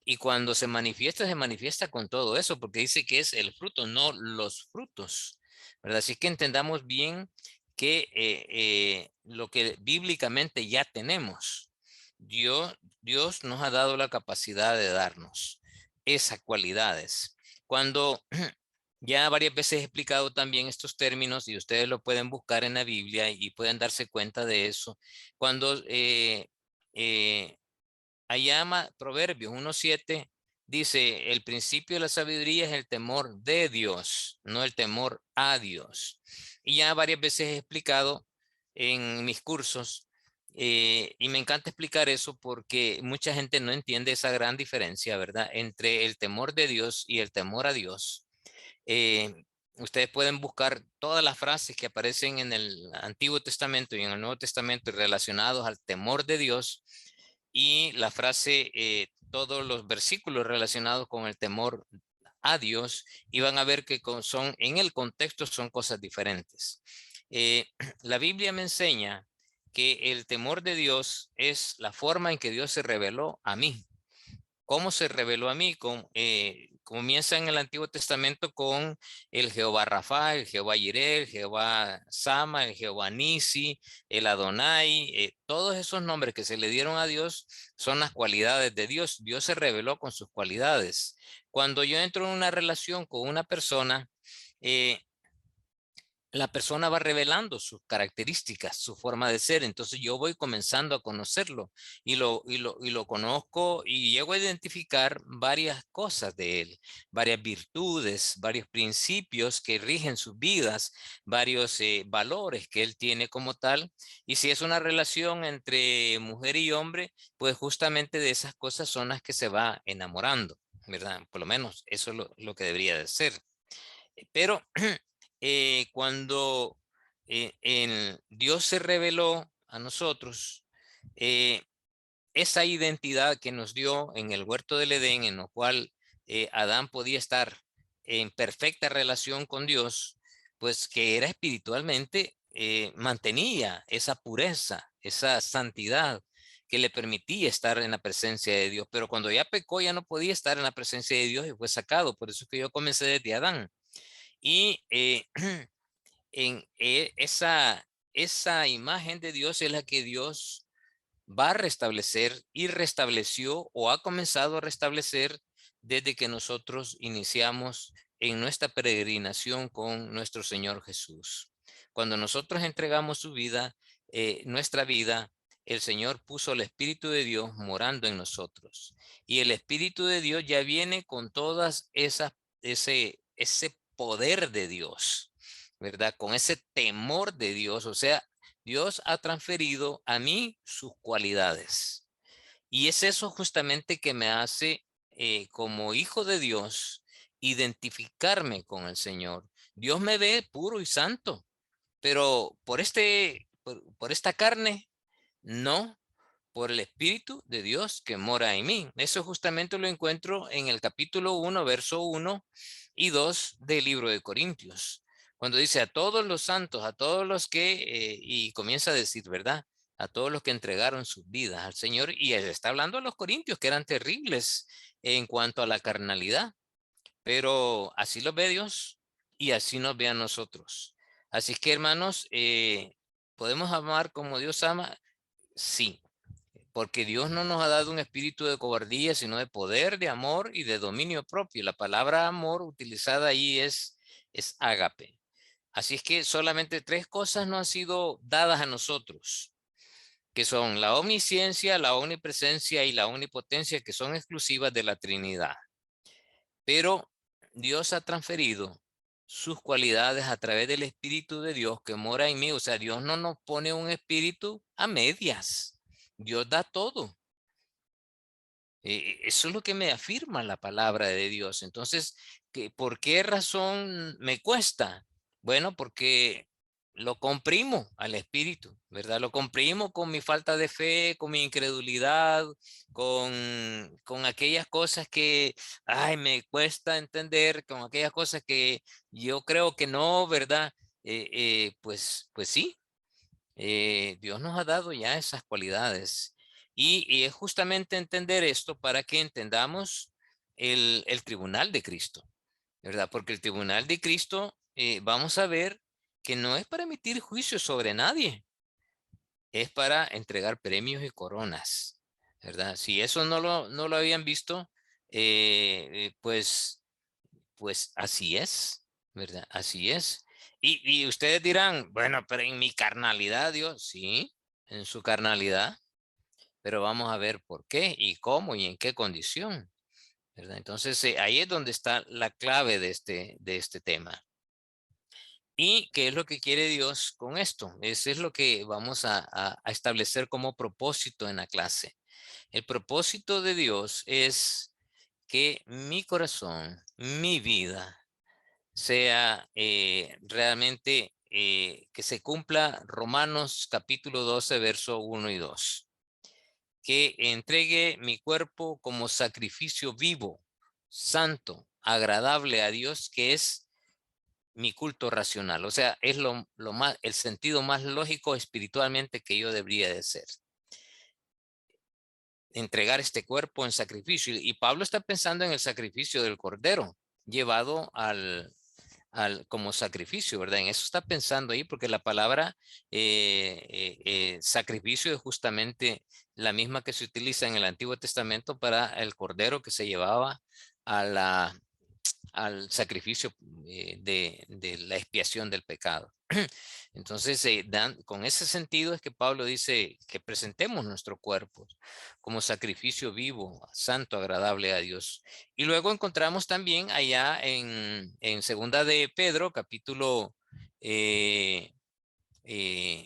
Speaker 1: Y cuando se manifiesta con todo eso, porque dice que es el fruto, no los frutos, ¿verdad? Así que entendamos bien que lo que bíblicamente ya tenemos, Dios nos ha dado la capacidad de darnos esas cualidades. Cuando ya varias veces he explicado también estos términos y ustedes lo pueden buscar en la Biblia y pueden darse cuenta de eso. Cuando allá Proverbios 1:7 dice, el principio de la sabiduría es el temor de Dios, no el temor a Dios. Y ya varias veces he explicado en mis cursos, y me encanta explicar eso porque mucha gente no entiende esa gran diferencia, ¿verdad? Entre el temor de Dios y el temor a Dios. Ustedes pueden buscar todas las frases que aparecen en el Antiguo Testamento y en el Nuevo Testamento relacionados al temor de Dios y la frase, todos los versículos relacionados con el temor a Dios, y van a ver que son, en el contexto son cosas diferentes. La Biblia me enseña que el temor de Dios es la forma en que Dios se reveló a mí. ¿Cómo se reveló a mí? Comienza en el Antiguo Testamento con el Jehová Rafa, el Jehová Jireh, el Jehová Sama, el Jehová Nisi, el Adonai. Todos esos nombres que se le dieron a Dios son las cualidades de Dios. Dios se reveló con sus cualidades. Cuando yo entro en una relación con una persona, la persona va revelando sus características, su forma de ser. Entonces yo voy comenzando a conocerlo y lo conozco y llego a identificar varias cosas de él, varias virtudes, varios principios que rigen sus vidas, varios valores que él tiene como tal. Y si es una relación entre mujer y hombre, pues justamente de esas cosas son las que se va enamorando, ¿verdad? Por lo menos eso es lo que debería de ser. Pero cuando Dios se reveló a nosotros, esa identidad que nos dio en el huerto del Edén, en lo cual Adán podía estar en perfecta relación con Dios, pues que era espiritualmente, mantenía esa pureza, esa santidad que le permitía estar en la presencia de Dios. Pero cuando ya pecó, ya no podía estar en la presencia de Dios y fue sacado. Por eso es que yo comencé desde Adán. Y esa imagen de Dios es la que Dios va a restablecer y restableció o ha comenzado a restablecer desde que nosotros iniciamos en nuestra peregrinación con nuestro Señor Jesús. Cuando nosotros entregamos su vida, nuestra vida, el Señor puso el Espíritu de Dios morando en nosotros. Y el Espíritu de Dios ya viene con todas ese poder de Dios, ¿verdad? Con ese temor de Dios. O sea, Dios ha transferido a mí sus cualidades. Y es eso justamente que me hace, como hijo de Dios, identificarme con el Señor. Dios me ve puro y santo, pero por esta carne, no, por el Espíritu de Dios que mora en mí. Eso justamente lo encuentro en el capítulo 1, verso 1 y 2 del libro de Corintios. Cuando dice a todos los santos, a todos los que, y comienza a decir, ¿verdad? A todos los que entregaron sus vidas al Señor. Y él está hablando a los corintios que eran terribles en cuanto a la carnalidad. Pero así lo ve Dios y así nos ve a nosotros. Así que, hermanos, ¿podemos amar como Dios ama? Sí, porque Dios no nos ha dado un espíritu de cobardía, sino de poder, de amor y de dominio propio. La palabra amor utilizada ahí es ágape. Así es que solamente tres cosas no han sido dadas a nosotros, que son la omnisciencia, la omnipresencia y la omnipotencia, que son exclusivas de la Trinidad. Pero Dios ha transferido sus cualidades a través del Espíritu de Dios que mora en mí. O sea, Dios no nos pone un espíritu a medias. Dios da todo. Eso es lo que me afirma la palabra de Dios. Entonces, ¿por qué razón me cuesta? Bueno, porque lo comprimo al espíritu, ¿verdad? Lo comprimo con mi falta de fe, con mi incredulidad, con aquellas cosas que, ay, me cuesta entender, con aquellas cosas que yo creo que no, ¿verdad? Pues sí, Dios nos ha dado ya esas cualidades. Y es justamente entender esto para que entendamos el tribunal de Cristo, ¿verdad? Porque el tribunal de Cristo, vamos a ver que no es para emitir juicios sobre nadie, es para entregar premios y coronas, ¿verdad? Si eso no lo habían visto, pues así es, ¿verdad? Así es. Y ustedes dirán, bueno, pero en mi carnalidad, Dios, sí, en su carnalidad, pero vamos a ver por qué y cómo y en qué condición, ¿verdad? Entonces, ahí es donde está la clave de este tema. ¿Y qué es lo que quiere Dios con esto? Eso es lo que vamos a establecer como propósito en la clase. El propósito de Dios es que mi corazón, mi vida, sea realmente que se cumpla Romanos capítulo 12, verso 1 y 2. Que entregue mi cuerpo como sacrificio vivo, santo, agradable a Dios, que es mi culto racional. O sea, es el sentido más lógico espiritualmente que yo debería de ser. Entregar este cuerpo en sacrificio. Y Pablo está pensando en el sacrificio del cordero, llevado como sacrificio, ¿verdad? En eso está pensando ahí, porque la palabra sacrificio es justamente la misma que se utiliza en el Antiguo Testamento para el cordero que se llevaba al sacrificio de la expiación del pecado. Entonces, con ese sentido es que Pablo dice que presentemos nuestro cuerpo como sacrificio vivo, santo, agradable a Dios. Y luego encontramos también allá en segunda de Pedro, capítulo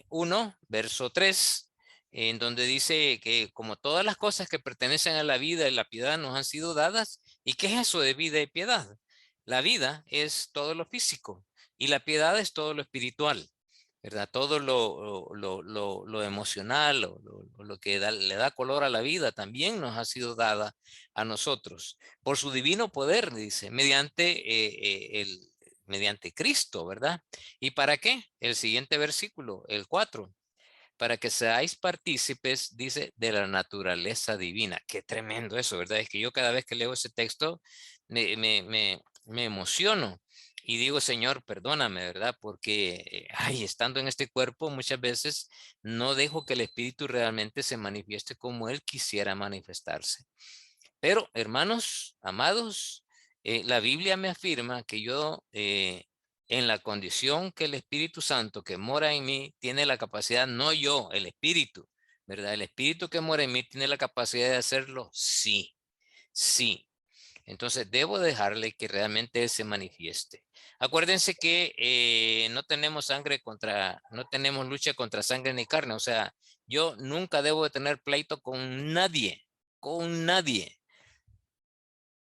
Speaker 1: 1, verso 3, en donde dice que como todas las cosas que pertenecen a la vida y la piedad nos han sido dadas. ¿Y qué es eso de vida y piedad? La vida es todo lo físico y la piedad es todo lo espiritual, ¿verdad? Todo lo emocional, lo que le da color a la vida también nos ha sido dada a nosotros por su divino poder, dice, mediante Cristo, ¿verdad? ¿Y para qué? El siguiente versículo, el 4. Para que seáis partícipes, dice, de la naturaleza divina. Qué tremendo eso, ¿verdad? Es que yo cada vez que leo ese texto me emociono y digo, Señor, perdóname, ¿verdad? Porque, estando en este cuerpo, muchas veces no dejo que el Espíritu realmente se manifieste como Él quisiera manifestarse. Pero, hermanos, amados, la Biblia me afirma que yo, en la condición que el Espíritu Santo que mora en mí, tiene la capacidad, no yo, el Espíritu, ¿verdad? El Espíritu que mora en mí tiene la capacidad de hacerlo, sí, sí. Entonces, debo dejarle que realmente Él se manifieste. Acuérdense que no tenemos lucha contra sangre ni carne. O sea, yo nunca debo de tener pleito con nadie,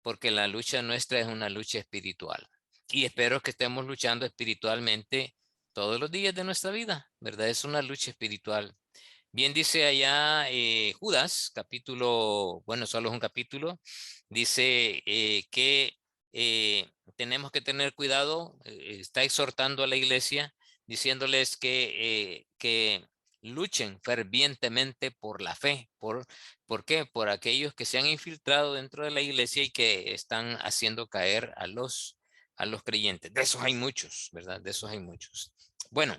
Speaker 1: porque la lucha nuestra es una lucha espiritual. Y espero que estemos luchando espiritualmente todos los días de nuestra vida, ¿verdad? Es una lucha espiritual. Bien dice allá Judas, bueno, solo es un capítulo, dice que tenemos que tener cuidado, está exhortando a la iglesia, diciéndoles que luchen fervientemente por la fe. ¿Por qué? Por aquellos que se han infiltrado dentro de la iglesia y que están haciendo caer a los creyentes. De esos hay muchos, ¿verdad? De esos hay muchos. Bueno,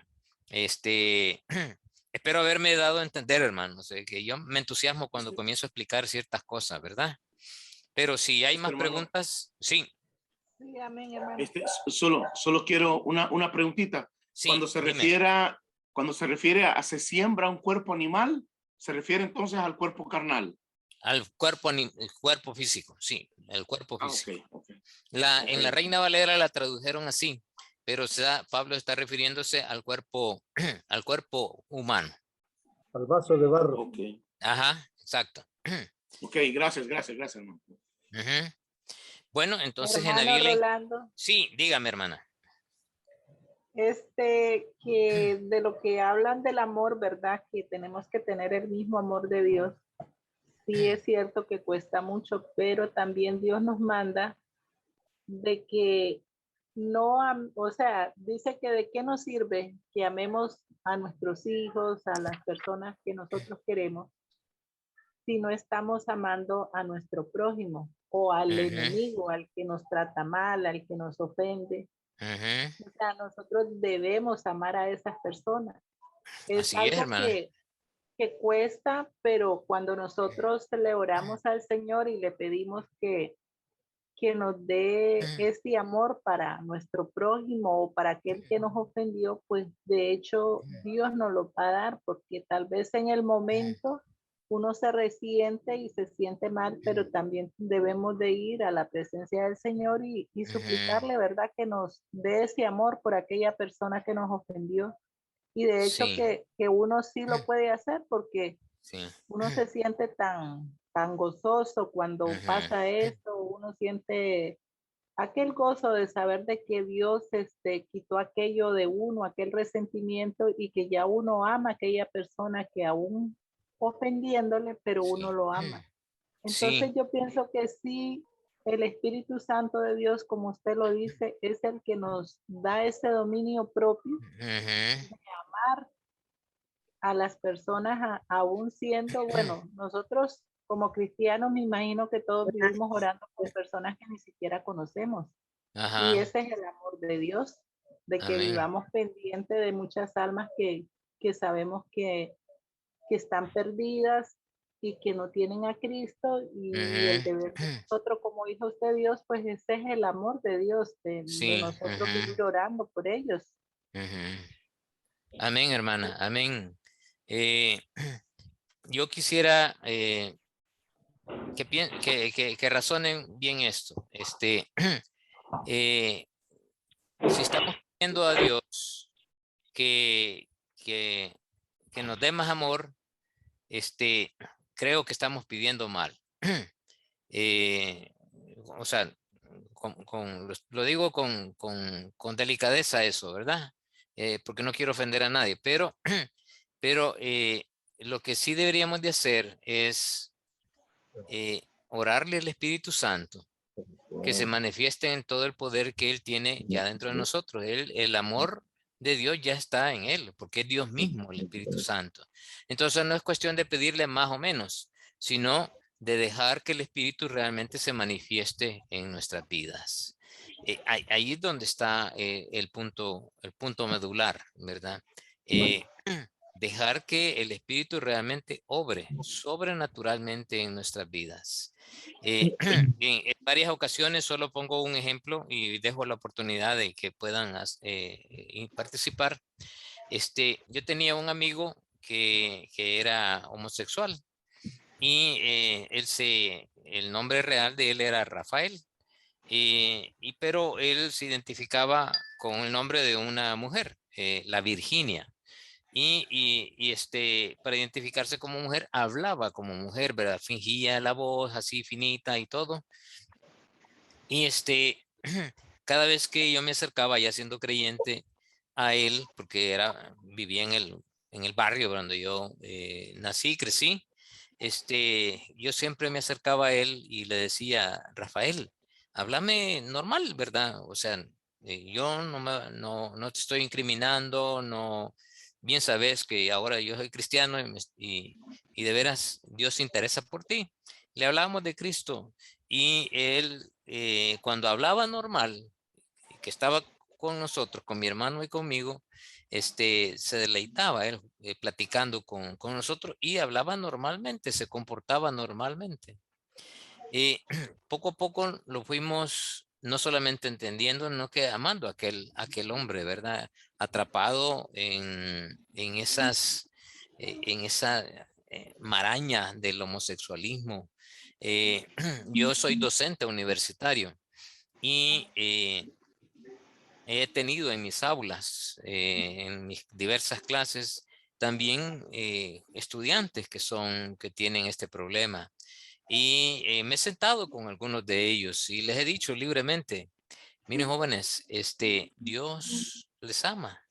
Speaker 1: espero haberme dado a entender, hermanos, que yo me entusiasmo cuando comienzo a explicar ciertas cosas, ¿verdad? Pero si hay más
Speaker 7: hermano,
Speaker 1: preguntas, sí,
Speaker 6: Sí, amén, hermano.
Speaker 7: solo quiero una preguntita.
Speaker 1: sí,
Speaker 7: Cuando se
Speaker 1: dime.
Speaker 7: refiere a se siembra un cuerpo animal, se refiere entonces al cuerpo carnal.
Speaker 1: Al el cuerpo físico, sí, el cuerpo físico.
Speaker 7: Ok.
Speaker 1: En la Reina Valera la tradujeron así, pero Pablo está refiriéndose al cuerpo, al cuerpo humano.
Speaker 2: Al vaso de barro.
Speaker 7: Ok.
Speaker 1: Ajá, exacto.
Speaker 7: Ok, gracias, hermano.
Speaker 1: Ujú. Bueno, entonces en la
Speaker 6: Hermano
Speaker 1: Biblia,
Speaker 6: Rolando,
Speaker 1: sí, dígame, hermana.
Speaker 6: que de lo que hablan del amor, ¿verdad? Que tenemos que tener el mismo amor de Dios. Sí es cierto que cuesta mucho, pero también Dios nos manda de que no, o sea, dice que de qué nos sirve que amemos a nuestros hijos, a las personas que nosotros queremos,
Speaker 10: si no estamos amando a nuestro prójimo o al enemigo, al que nos trata mal, al que nos ofende. O sea, nosotros debemos amar a esas personas. Es
Speaker 1: Así es,
Speaker 10: algo
Speaker 1: hermana.
Speaker 10: que cuesta, pero cuando nosotros le oramos al Señor y le pedimos que nos dé ese amor para nuestro prójimo o para aquel que nos ofendió, pues de hecho Dios nos lo va a dar, porque tal vez en el momento uno se resiente y se siente mal, pero también debemos de ir a la presencia del Señor y suplicarle, ¿verdad? Que nos dé ese amor por aquella persona que nos ofendió. Y de hecho
Speaker 1: Sí,
Speaker 10: que uno sí lo puede hacer porque
Speaker 1: sí.
Speaker 10: uno se siente tan gozoso cuando pasa esto, uno siente aquel gozo de saber de que Dios quitó aquello de uno, aquel resentimiento y que ya uno ama a aquella persona que aún ofendiéndole, pero uno
Speaker 1: Sí.
Speaker 10: lo ama. Entonces
Speaker 1: Sí.
Speaker 10: yo pienso que sí, el Espíritu Santo de Dios, como usted lo dice, es el que nos da ese dominio propio de amar a las personas aún siendo, bueno, nosotros como cristianos me imagino que todos vivimos orando por personas que ni siquiera conocemos. Y
Speaker 1: Ajá.
Speaker 10: ese es el amor de Dios, de que
Speaker 1: Amén.
Speaker 10: vivamos pendiente de muchas almas que sabemos que están perdidas y que no tienen a Cristo y el deber de nosotros como hijos de Dios, pues ese es el amor de Dios, de
Speaker 1: Sí.
Speaker 10: nosotros vivir orando por ellos.
Speaker 1: Amén, hermana. Amén. Eh, yo quisiera que razonen bien esto. Eh, si estamos pidiendo a Dios que, que, que nos dé más amor, creo que estamos pidiendo mal. O sea, lo digo con delicadeza eso, ¿verdad? Porque no quiero ofender a nadie, pero lo que sí deberíamos de hacer es orarle al Espíritu Santo, que se manifieste en todo el poder que Él tiene ya dentro de nosotros. El amor de Dios ya está en Él, porque es Dios mismo, el Espíritu Santo. Entonces no es cuestión de pedirle más o menos, sino de dejar que el Espíritu realmente se manifieste en nuestras vidas. Ahí es donde está el punto medular, ¿verdad? Dejar que el Espíritu realmente obre sobrenaturalmente en nuestras vidas. En varias ocasiones, solo pongo un ejemplo y dejo la oportunidad de que puedan participar. Yo tenía un amigo que era homosexual y el nombre real de él era Rafael, pero él se identificaba con el nombre de una mujer, la Virginia. Para identificarse como mujer, hablaba como mujer, ¿verdad? Fingía la voz así finita y todo. Y cada vez que yo me acercaba, ya siendo creyente a él, porque vivía en el barrio donde yo nací y crecí, yo siempre me acercaba a él y le decía, Rafael, háblame normal, ¿verdad? O sea, yo no te estoy incriminando, no, bien sabes que ahora yo soy cristiano y de veras Dios se interesa por ti. Le hablábamos de Cristo y él, cuando hablaba normal, que estaba con nosotros, con mi hermano y conmigo, se deleitaba él platicando con nosotros y hablaba normalmente, se comportaba normalmente. Poco a poco lo fuimos no solamente entendiendo, sino que amando a aquel hombre, ¿verdad? Atrapado en esa maraña del homosexualismo. Yo soy docente universitario y he tenido en mis aulas, en mis diversas clases, también estudiantes que tienen este problema. Y me he sentado con algunos de ellos y les he dicho libremente, miren jóvenes, Dios les ama,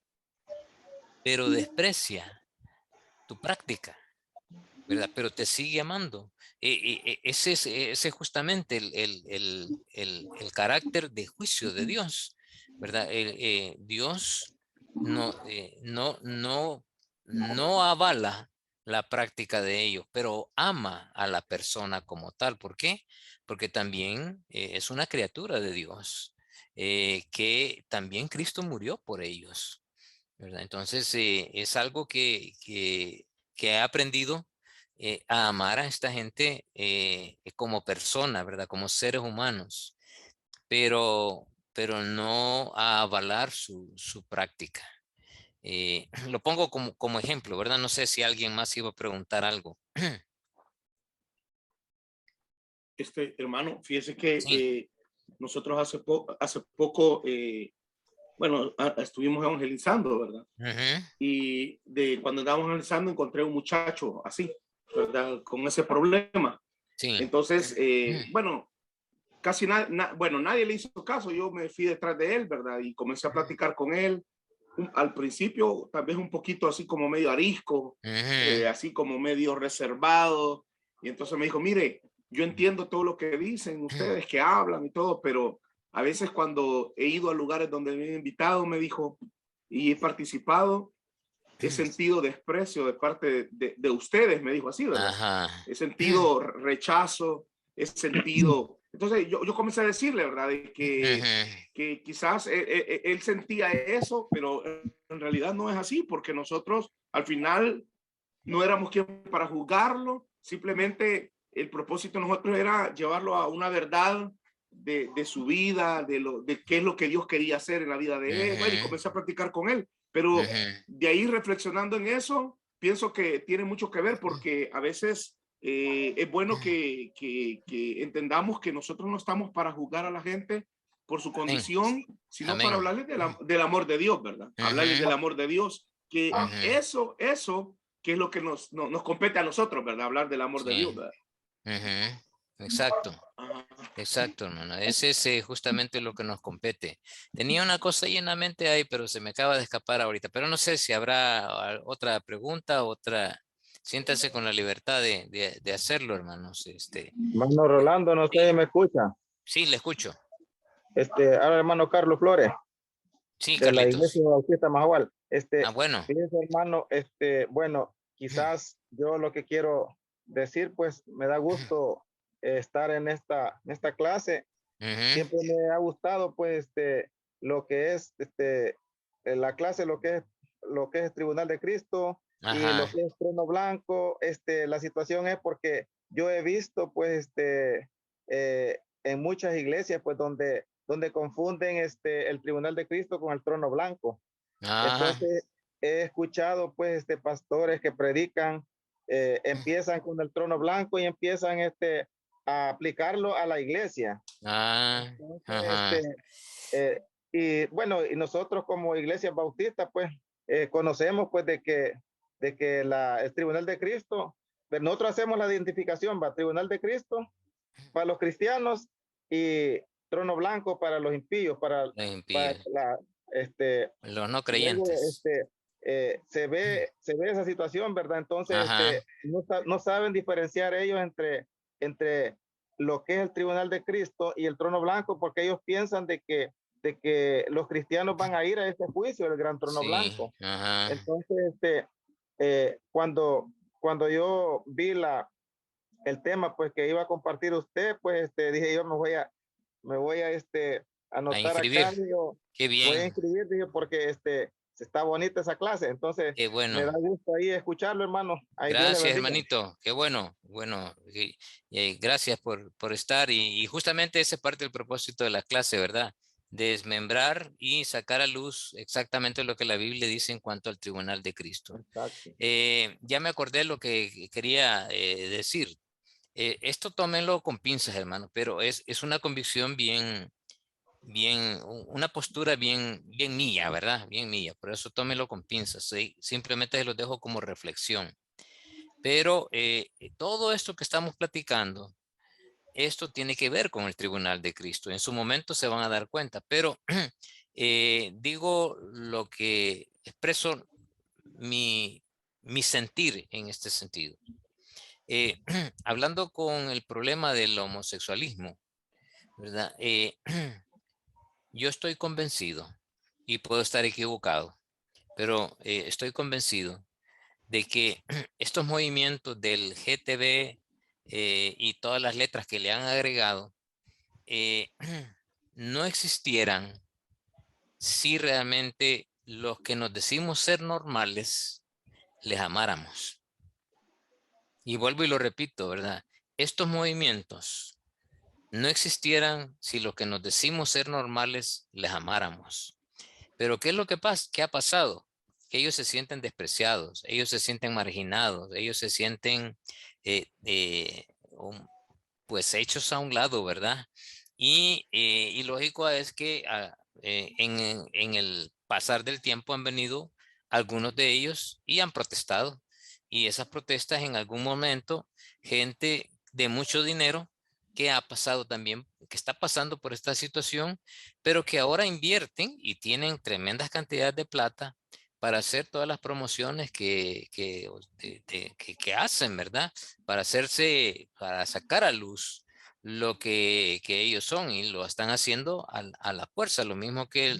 Speaker 1: pero desprecia tu práctica, ¿verdad? Pero te sigue amando. Ese es justamente el carácter de juicio de Dios, ¿verdad? Dios no avala la práctica de ellos, pero ama a la persona como tal. ¿Por qué? Porque también es una criatura de Dios, que también Cristo murió por ellos, ¿verdad? Entonces, es algo que he aprendido a amar a esta gente como persona, ¿verdad? Como seres humanos, pero no a avalar su práctica. Lo pongo como ejemplo, ¿verdad? No sé si alguien más iba a preguntar algo.
Speaker 7: Hermano, fíjese que
Speaker 1: Sí.
Speaker 7: nosotros hace poco, bueno, estuvimos evangelizando, ¿verdad?
Speaker 1: Ujú.
Speaker 7: Y cuando andábamos evangelizando encontré un muchacho así, ¿verdad? Con ese problema.
Speaker 1: Sí.
Speaker 7: Entonces, bueno, casi bueno, nadie le hizo caso. Yo me fui detrás de él, ¿verdad? Y comencé a platicar con él. Al principio, tal vez un poquito así como medio arisco,
Speaker 1: Ujú.
Speaker 7: así como medio reservado. Y entonces me dijo, mire, yo entiendo todo lo que dicen ustedes, que hablan y todo, pero a veces cuando he ido a lugares donde me han invitado, me dijo, y he participado, he sentido desprecio de parte de ustedes, me dijo así, ¿verdad?
Speaker 1: Ajá.
Speaker 7: He sentido rechazo, he sentido... Entonces yo comencé a decirle, ¿verdad? De
Speaker 1: Ujú.
Speaker 7: que quizás él sentía eso, pero en realidad no es así, porque nosotros al final no éramos quien para juzgarlo, simplemente el propósito de nosotros era llevarlo a una verdad de su vida, de qué es lo que Dios quería hacer en la vida de él. Bueno, y
Speaker 1: Ujú.
Speaker 7: comencé a practicar con él, pero
Speaker 1: Ujú.
Speaker 7: de ahí reflexionando en eso, pienso que tiene mucho que ver porque a veces es bueno que entendamos que nosotros no estamos para juzgar a la gente por su
Speaker 1: Amén.
Speaker 7: condición, sino para
Speaker 1: Amén.
Speaker 7: hablarles del amor de Dios, ¿verdad? Hablarles del
Speaker 1: Ujú.
Speaker 7: amor de Dios, que
Speaker 1: Ujú.
Speaker 7: eso que es lo que nos compete a nosotros, ¿verdad? Hablar del amor de
Speaker 1: Sí.
Speaker 7: Dios, ¿verdad?
Speaker 1: Ujú. Exacto.
Speaker 7: Ajá.
Speaker 1: Exacto, hermano. Ese es justamente lo que nos compete. Tenía una cosa ahí en la mente ahí, pero se me acaba de escapar ahorita. Pero no sé si habrá otra pregunta, otra. Siéntase con la libertad de hacerlo, hermanos.
Speaker 11: Hermano Rolando, no sé,
Speaker 1: Sí,
Speaker 11: ¿me escucha?
Speaker 1: sí, le escucho.
Speaker 11: Ahora hermano Carlos Flores,
Speaker 1: Sí,
Speaker 11: de la
Speaker 1: Carlitos.
Speaker 11: Iglesia Bautista Mahahual.
Speaker 1: Ah, bueno.
Speaker 11: Fíjese, hermano, bueno, quizás yo lo que quiero decir, pues me da gusto estar en esta clase.
Speaker 1: Ujú.
Speaker 11: Siempre me ha gustado, pues, lo que es, en la clase, lo que es el Tribunal de Cristo y lo
Speaker 1: Ajá.
Speaker 11: que es Trono Blanco. La situación es porque yo he visto, pues, en muchas iglesias, pues, donde confunden, el Tribunal de Cristo con el Trono Blanco.
Speaker 1: Ah.
Speaker 11: Entonces, he escuchado, pues, pastores que predican, empiezan con el Trono Blanco y empiezan, a aplicarlo a la iglesia.
Speaker 1: Ah.
Speaker 11: Entonces,
Speaker 1: Ajá.
Speaker 11: eh, y bueno, y nosotros como Iglesia Bautista, pues, conocemos, pues, de que el Tribunal de Cristo, pero nosotros hacemos la identificación, va, Tribunal de Cristo para los cristianos y Trono Blanco para los impíos,
Speaker 1: Los
Speaker 11: para
Speaker 1: impíos.
Speaker 11: la, este,
Speaker 1: Los no
Speaker 11: luego,
Speaker 1: creyentes.
Speaker 11: se ve esa situación, ¿verdad? Entonces,
Speaker 1: Ajá.
Speaker 11: no saben diferenciar ellos entre lo que es el Tribunal de Cristo y el Trono Blanco, porque ellos piensan de que los cristianos van a ir a ese juicio del gran Trono
Speaker 1: Sí.
Speaker 11: Blanco.
Speaker 1: Ajá.
Speaker 11: Entonces, cuando yo vi el tema, pues, que iba a compartir usted, pues, dije, yo me voy a
Speaker 1: A
Speaker 11: anotar acá,
Speaker 1: inscribir.
Speaker 11: digo,
Speaker 1: Qué
Speaker 11: voy a
Speaker 1: bien.
Speaker 11: inscribir, dije, porque está bonita esa clase. Entonces,
Speaker 1: Qué
Speaker 11: me da
Speaker 1: bueno.
Speaker 11: gusto ahí escucharlo, hermano. Ahí Dios le
Speaker 1: Gracias,
Speaker 11: bendiga.
Speaker 1: hermanito. Qué bueno, bueno. Gracias por estar. Y justamente ese es parte del propósito de la clase, ¿verdad? Desmembrar y sacar a luz exactamente lo que la Biblia dice en cuanto al tribunal de Cristo.
Speaker 11: Exacto.
Speaker 1: Ya me acordé lo que quería decir. Esto tómenlo con pinzas, hermano, pero es una convicción una postura bien mía, ¿verdad? Bien mía. Por eso tómenlo con pinzas. ¿Sí? Simplemente se los dejo como reflexión. Pero todo esto que estamos platicando, esto tiene que ver con el tribunal de Cristo. En su momento se van a dar cuenta, pero digo lo que expreso mi sentir en este sentido. Hablando con el problema del homosexualismo, ¿verdad? Yo estoy convencido, y puedo estar equivocado, pero estoy convencido de que estos movimientos del GTB y todas las letras que le han agregado no existieran si realmente los que nos decimos ser normales les amáramos. Y vuelvo y lo repito, ¿verdad? Estos movimientos no existieran si los que nos decimos ser normales les amáramos. Pero ¿qué es lo que pasa? ¿Qué ha pasado? Que ellos se sienten despreciados, ellos se sienten marginados, ellos se sienten pues hechos a un lado, ¿verdad? Y lógico es que en el pasar del tiempo han venido algunos de ellos y han protestado. Y esas protestas en algún momento, gente de mucho dinero que ha pasado también, que está pasando por esta situación, pero que ahora invierten y tienen tremendas cantidades de plata para hacer todas las promociones que hacen, ¿verdad? Para hacerse, para sacar a luz lo que ellos son y lo están haciendo a la fuerza, lo mismo que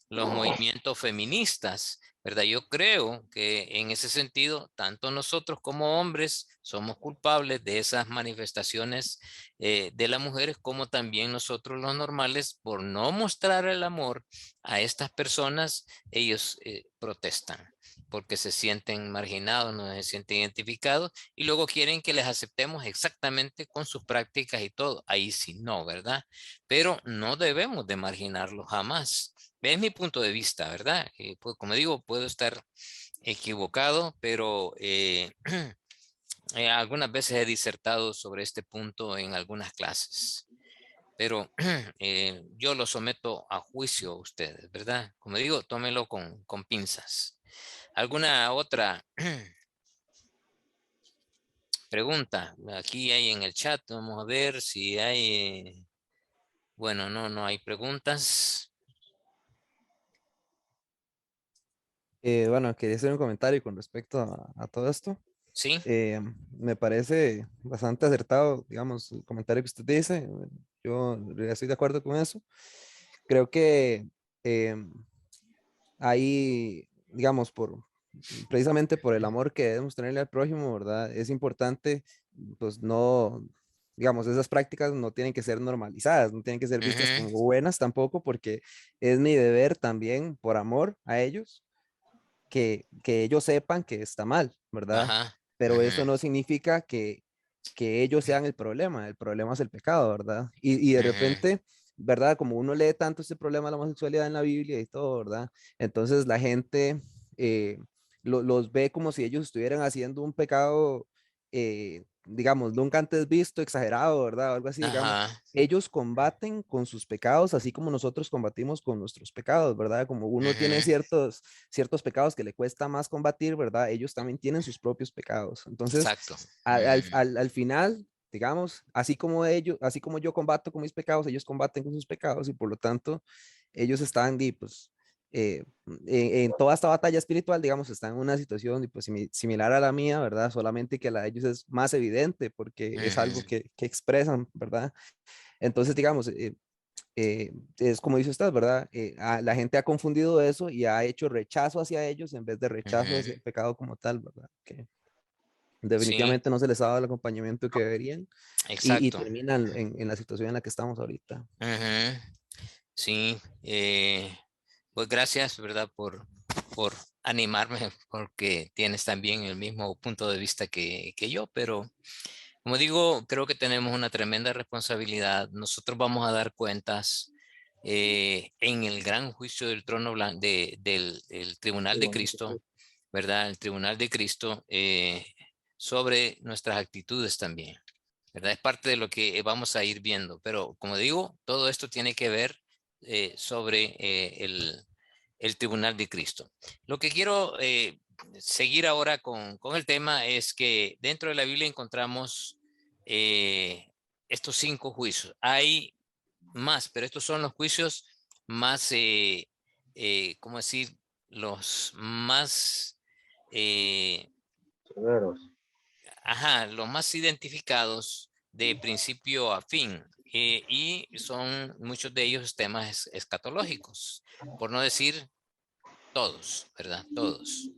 Speaker 1: los movimientos feministas, ¿verdad? Yo creo que en ese sentido, tanto nosotros como hombres somos culpables de esas manifestaciones de las mujeres, como también nosotros los normales, por no mostrar el amor a estas personas, ellos protestan porque se sienten marginados, no se sienten identificados y luego quieren que les aceptemos exactamente con sus prácticas y todo. Ahí sí no, ¿verdad? Pero no debemos de marginarlos jamás. Es mi punto de vista, ¿verdad? Pues, como digo, puedo estar equivocado, pero algunas veces he disertado sobre este punto en algunas clases. Pero yo lo someto a juicio a ustedes, ¿verdad? Como digo, tómenlo con pinzas. ¿Alguna otra pregunta? Aquí hay en el chat, vamos a ver si hay... Bueno, no hay preguntas.
Speaker 9: Bueno, quería hacer un comentario con respecto a todo esto.
Speaker 1: Sí.
Speaker 9: Me parece bastante acertado, digamos, el comentario que usted dice. Yo estoy de acuerdo con eso. Creo que ahí, digamos, precisamente por el amor que debemos tenerle al prójimo, ¿verdad? Es importante, pues no, digamos, esas prácticas no tienen que ser normalizadas, no tienen que ser vistas como buenas tampoco, porque es mi deber también, por amor a ellos, que ellos sepan que está mal, ¿verdad?
Speaker 1: Ajá.
Speaker 9: Pero eso no significa que ellos sean el problema es el pecado, ¿verdad? Y de repente, ¿verdad? Como uno lee tanto este problema de la homosexualidad en la Biblia y todo, ¿verdad? Entonces la gente los ve como si ellos estuvieran haciendo un pecado, digamos, nunca antes visto, exagerado, ¿verdad? O algo así, digamos.
Speaker 1: Ajá.
Speaker 9: Ellos combaten con sus pecados, así como nosotros combatimos con nuestros pecados, ¿verdad? Como uno tiene ciertos pecados que le cuesta más combatir, ¿verdad? Ellos también tienen sus propios pecados. Entonces,
Speaker 1: Exacto.
Speaker 9: al final, digamos, así como yo combato con mis pecados, ellos combaten con sus pecados y por lo tanto, ellos están, pues, en toda esta batalla espiritual, digamos, están en una situación pues, similar a la mía, ¿verdad? Solamente que la de ellos es más evidente porque es algo que expresan, ¿verdad? Entonces, digamos, es como dice usted, ¿verdad? La gente ha confundido eso y ha hecho rechazo hacia ellos en vez de rechazo hacia el pecado como tal, ¿verdad? Que
Speaker 1: Sí,
Speaker 9: definitivamente no se les ha dado el acompañamiento que deberían y
Speaker 1: exacto.
Speaker 9: terminan en la situación en la que estamos ahorita.
Speaker 1: Sí, pues gracias, ¿verdad? Por animarme, porque tienes también el mismo punto de vista que yo, pero como digo, creo que tenemos una tremenda responsabilidad. Nosotros vamos a dar cuentas en el gran juicio del trono del Tribunal de Cristo, ¿verdad? El Tribunal de Cristo sobre nuestras actitudes también, ¿verdad? Es parte de lo que vamos a ir viendo, pero como digo, todo esto tiene que ver sobre el Tribunal de Cristo. Lo que quiero seguir ahora con el tema es que dentro de la Biblia encontramos estos 5 juicios. Hay más, pero estos son los juicios más, ¿cómo decir? Los más, ajá, los más identificados de principio a fin. Y son muchos de ellos temas escatológicos, por no decir todos, ¿verdad? Todos.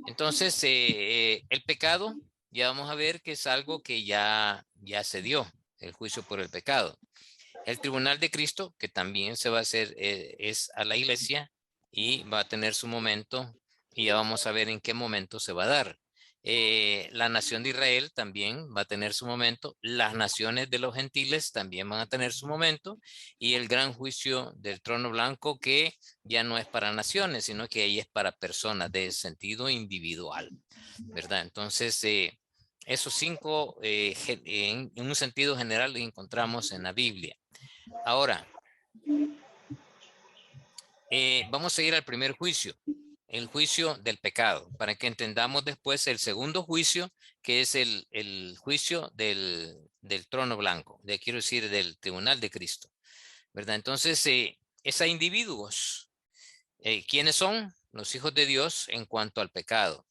Speaker 1: Entonces, el pecado, ya vamos a ver que es algo que ya se dio, el juicio por el pecado. El tribunal de Cristo, que también se va a hacer, es a la iglesia y va a tener su momento y ya vamos a ver en qué momento se va a dar. La nación de Israel también va a tener su momento, las naciones de los gentiles también van a tener su momento y el gran juicio del trono blanco, que ya no es para naciones, sino que ahí es para personas de sentido individual, ¿verdad? Entonces, esos 5 en un sentido general los encontramos en la Biblia. Ahora, vamos a ir al primer juicio, el juicio del pecado, para que entendamos después el segundo juicio, que es el juicio del trono blanco, quiero decir, del tribunal de Cristo, ¿verdad? Entonces, es a individuos. ¿Quiénes son? Los hijos de Dios en cuanto al pecado.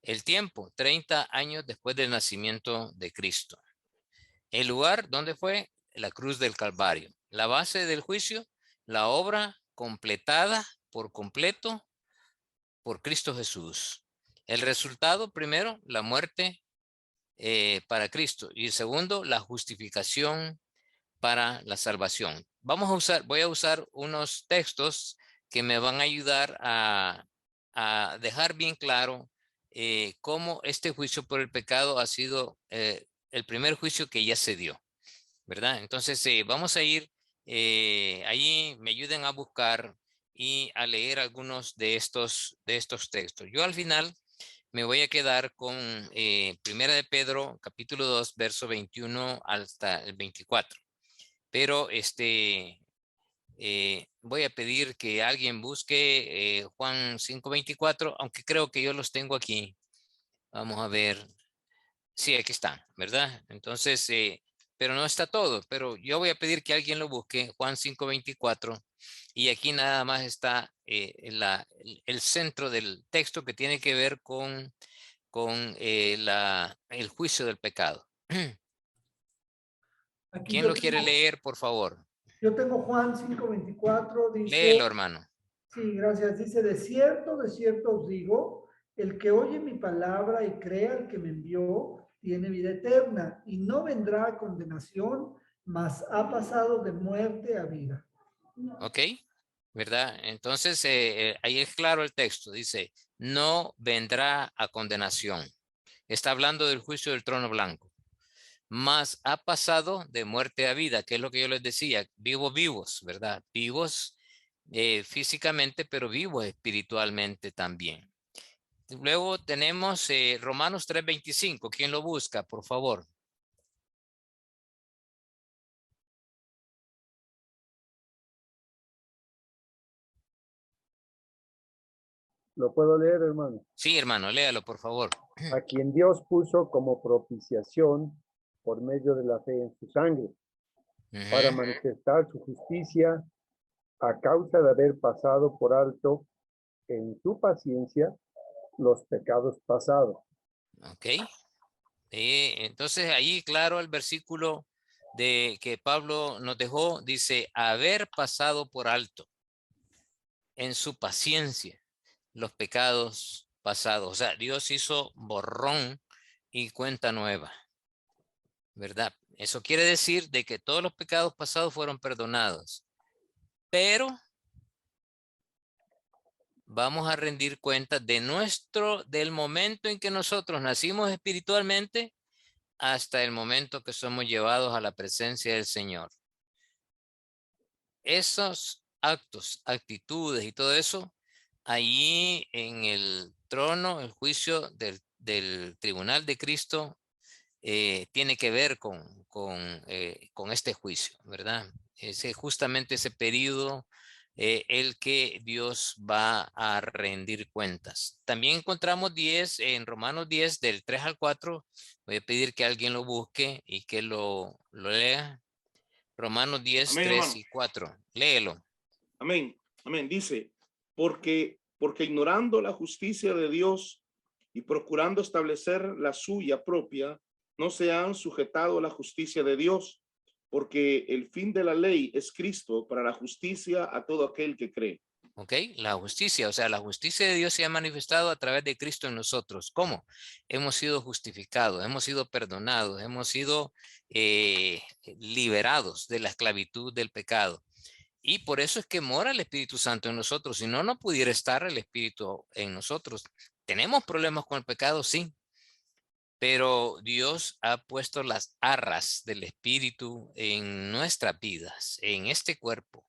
Speaker 1: El tiempo, 30 años después del nacimiento de Cristo. El lugar, ¿dónde fue? La cruz del Calvario. La base del juicio, la obra completada por completo por Cristo Jesús. El resultado, primero, la muerte para Cristo. Y segundo, la justificación para la salvación. Voy a usar unos textos que me van a ayudar a dejar bien claro cómo este juicio por el pecado ha sido el primer juicio que ya se dio, ¿verdad? Entonces, vamos a ir, ahí me ayuden a buscar y a leer algunos de estos textos. Yo al final me voy a quedar con Primera de Pedro, capítulo 2, verso 21 hasta el 24. Pero voy a pedir que alguien busque Juan 5:24, aunque creo que yo los tengo aquí. Vamos a ver. Sí, aquí están, ¿verdad? Entonces, pero no está todo, pero yo voy a pedir que alguien lo busque, Juan 5:24, y aquí nada más está el centro del texto, que tiene que ver con el juicio del pecado.
Speaker 4: Aquí
Speaker 1: ¿Quién
Speaker 4: yo
Speaker 1: lo quiere
Speaker 4: tengo,
Speaker 1: leer, por favor?
Speaker 4: yo tengo Juan 5:24, dice,
Speaker 1: Léelo, hermano.
Speaker 4: sí, gracias, dice, de cierto os digo, el que oye mi palabra y crea al que me envió, tiene vida eterna y no vendrá a condenación, mas ha pasado de muerte a vida.
Speaker 1: ¿Ok? ¿Verdad? Entonces, ahí es claro el texto. Dice, no vendrá a condenación. Está hablando del juicio del trono blanco. Mas ha pasado de muerte a vida, que es lo que yo les decía. Vivos, ¿verdad? Vivos físicamente, pero vivos espiritualmente también. Luego tenemos Romanos 3:25. ¿Quién lo busca, por favor?
Speaker 2: ¿Lo puedo leer, hermano?
Speaker 1: Sí, hermano, léalo, por favor.
Speaker 2: A quien Dios puso como propiciación por medio de la fe en su sangre, para manifestar su justicia a causa de haber pasado por alto en su paciencia los pecados pasados.
Speaker 1: Ok. Entonces ahí, claro, el versículo de que Pablo nos dejó, dice, haber pasado por alto en su paciencia los pecados pasados. O sea, Dios hizo borrón y cuenta nueva, ¿verdad? Eso quiere decir de que todos los pecados pasados fueron perdonados, pero vamos a rendir cuenta del momento en que nosotros nacimos espiritualmente hasta el momento que somos llevados a la presencia del Señor. Esos actos, actitudes y todo eso, allí en el trono, el juicio del tribunal de Cristo, tiene que ver con este juicio, ¿verdad? Justamente ese periodo el que Dios va a rendir cuentas. También encontramos 10 en Romanos 10 del 3 al 4. Voy a pedir que alguien lo busque y que lo lea. Romanos 10,
Speaker 7: Amén,
Speaker 1: 3
Speaker 7: hermano.
Speaker 1: y 4. Léelo.
Speaker 7: Amén. Amén. Dice, porque ignorando la justicia de Dios y procurando establecer la suya propia, no se han sujetado a la justicia de Dios, porque el fin de la ley es Cristo para la justicia a todo aquel que cree.
Speaker 1: ¿Ok? La justicia, o sea, la justicia de Dios se ha manifestado a través de Cristo en nosotros. ¿Cómo? Hemos sido justificados, hemos sido perdonados, hemos sido liberados de la esclavitud del pecado. Y por eso es que mora el Espíritu Santo en nosotros. Si no, no pudiera estar el Espíritu en nosotros. ¿Tenemos problemas con el pecado? Sí. Pero Dios ha puesto las arras del Espíritu en nuestras vidas, en este cuerpo,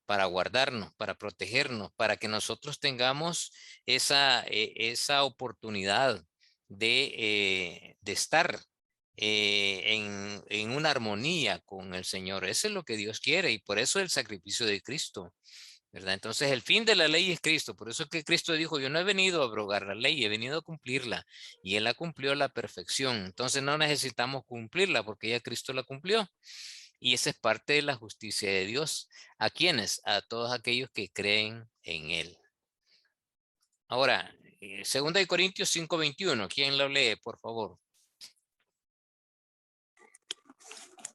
Speaker 1: para guardarnos, para protegernos, para que nosotros tengamos esa oportunidad de estar en una armonía con el Señor. Eso es lo que Dios quiere y por eso el sacrificio de Cristo, ¿verdad? Entonces el fin de la ley es Cristo. Por eso es que Cristo dijo, yo no he venido a abrogar la ley, he venido a cumplirla. Y Él la cumplió a la perfección. Entonces no necesitamos cumplirla porque ya Cristo la cumplió. Y esa es parte de la justicia de Dios. ¿A quiénes? A todos aquellos que creen en Él. Ahora, 2 Corintios 5:21. ¿Quién lo lee, por favor?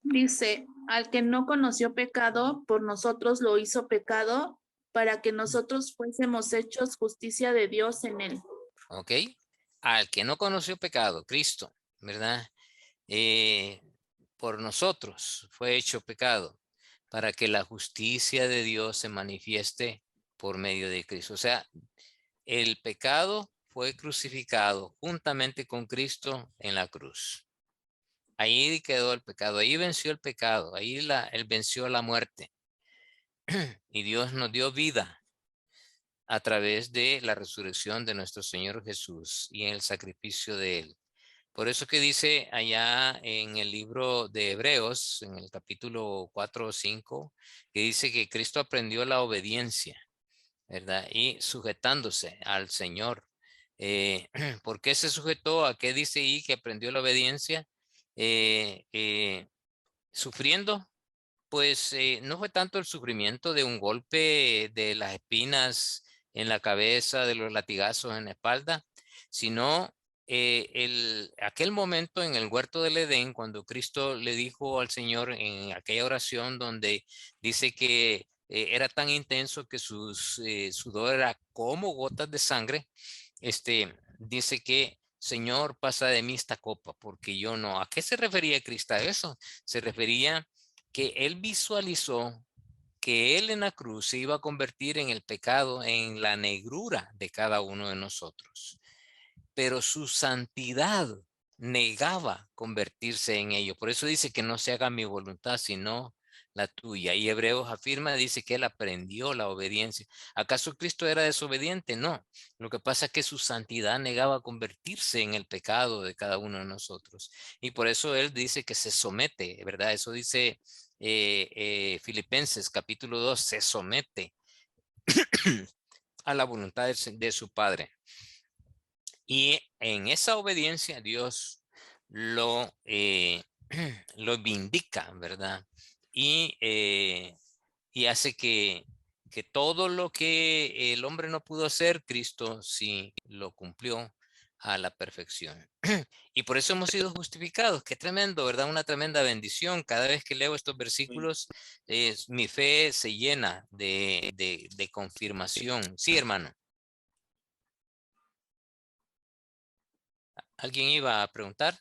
Speaker 12: Dice, al que no conoció pecado, por nosotros lo hizo pecado, para que nosotros fuésemos hechos justicia de Dios en él.
Speaker 1: ¿Ok? Al que no conoció pecado, Cristo, ¿verdad? Por nosotros fue hecho pecado, para que la justicia de Dios se manifieste por medio de Cristo. O sea, el pecado fue crucificado juntamente con Cristo en la cruz. Ahí quedó el pecado, ahí venció el pecado, ahí él venció la muerte. Y Dios nos dio vida a través de la resurrección de nuestro Señor Jesús y en el sacrificio de Él. Por eso que dice allá en el libro de Hebreos, en el capítulo 4 o 5, que dice que Cristo aprendió la obediencia, ¿verdad? Y sujetándose al Señor. ¿Por qué se sujetó? ¿A qué dice ahí que aprendió la obediencia? Sufriendo, pues no fue tanto el sufrimiento de un golpe de las espinas en la cabeza, de los latigazos en la espalda, sino aquel momento en el huerto del Edén, cuando Cristo le dijo al Señor en aquella oración donde dice que era tan intenso que su sudor era como gotas de sangre, dice que Señor, pasa de mí esta copa, porque yo no. ¿A qué se refería Cristo a eso? Se refería que él visualizó que él en la cruz se iba a convertir en el pecado, en la negrura de cada uno de nosotros. Pero su santidad negaba convertirse en ello. Por eso dice que no se haga mi voluntad, sino la tuya. Y Hebreos afirma, dice que él aprendió la obediencia. ¿Acaso Cristo era desobediente? No. Lo que pasa es que su santidad negaba convertirse en el pecado de cada uno de nosotros. Y por eso él dice que se somete, ¿verdad? Eso dice Filipenses capítulo 2, se somete a la voluntad de su Padre. Y en esa obediencia Dios lo vindica, ¿verdad? Y hace que todo lo que el hombre no pudo hacer, Cristo sí lo cumplió a la perfección. Y por eso hemos sido justificados. Qué tremendo, ¿verdad? Una tremenda bendición. Cada vez que leo estos versículos, mi fe se llena de confirmación. Sí, hermano. ¿Alguien iba a preguntar?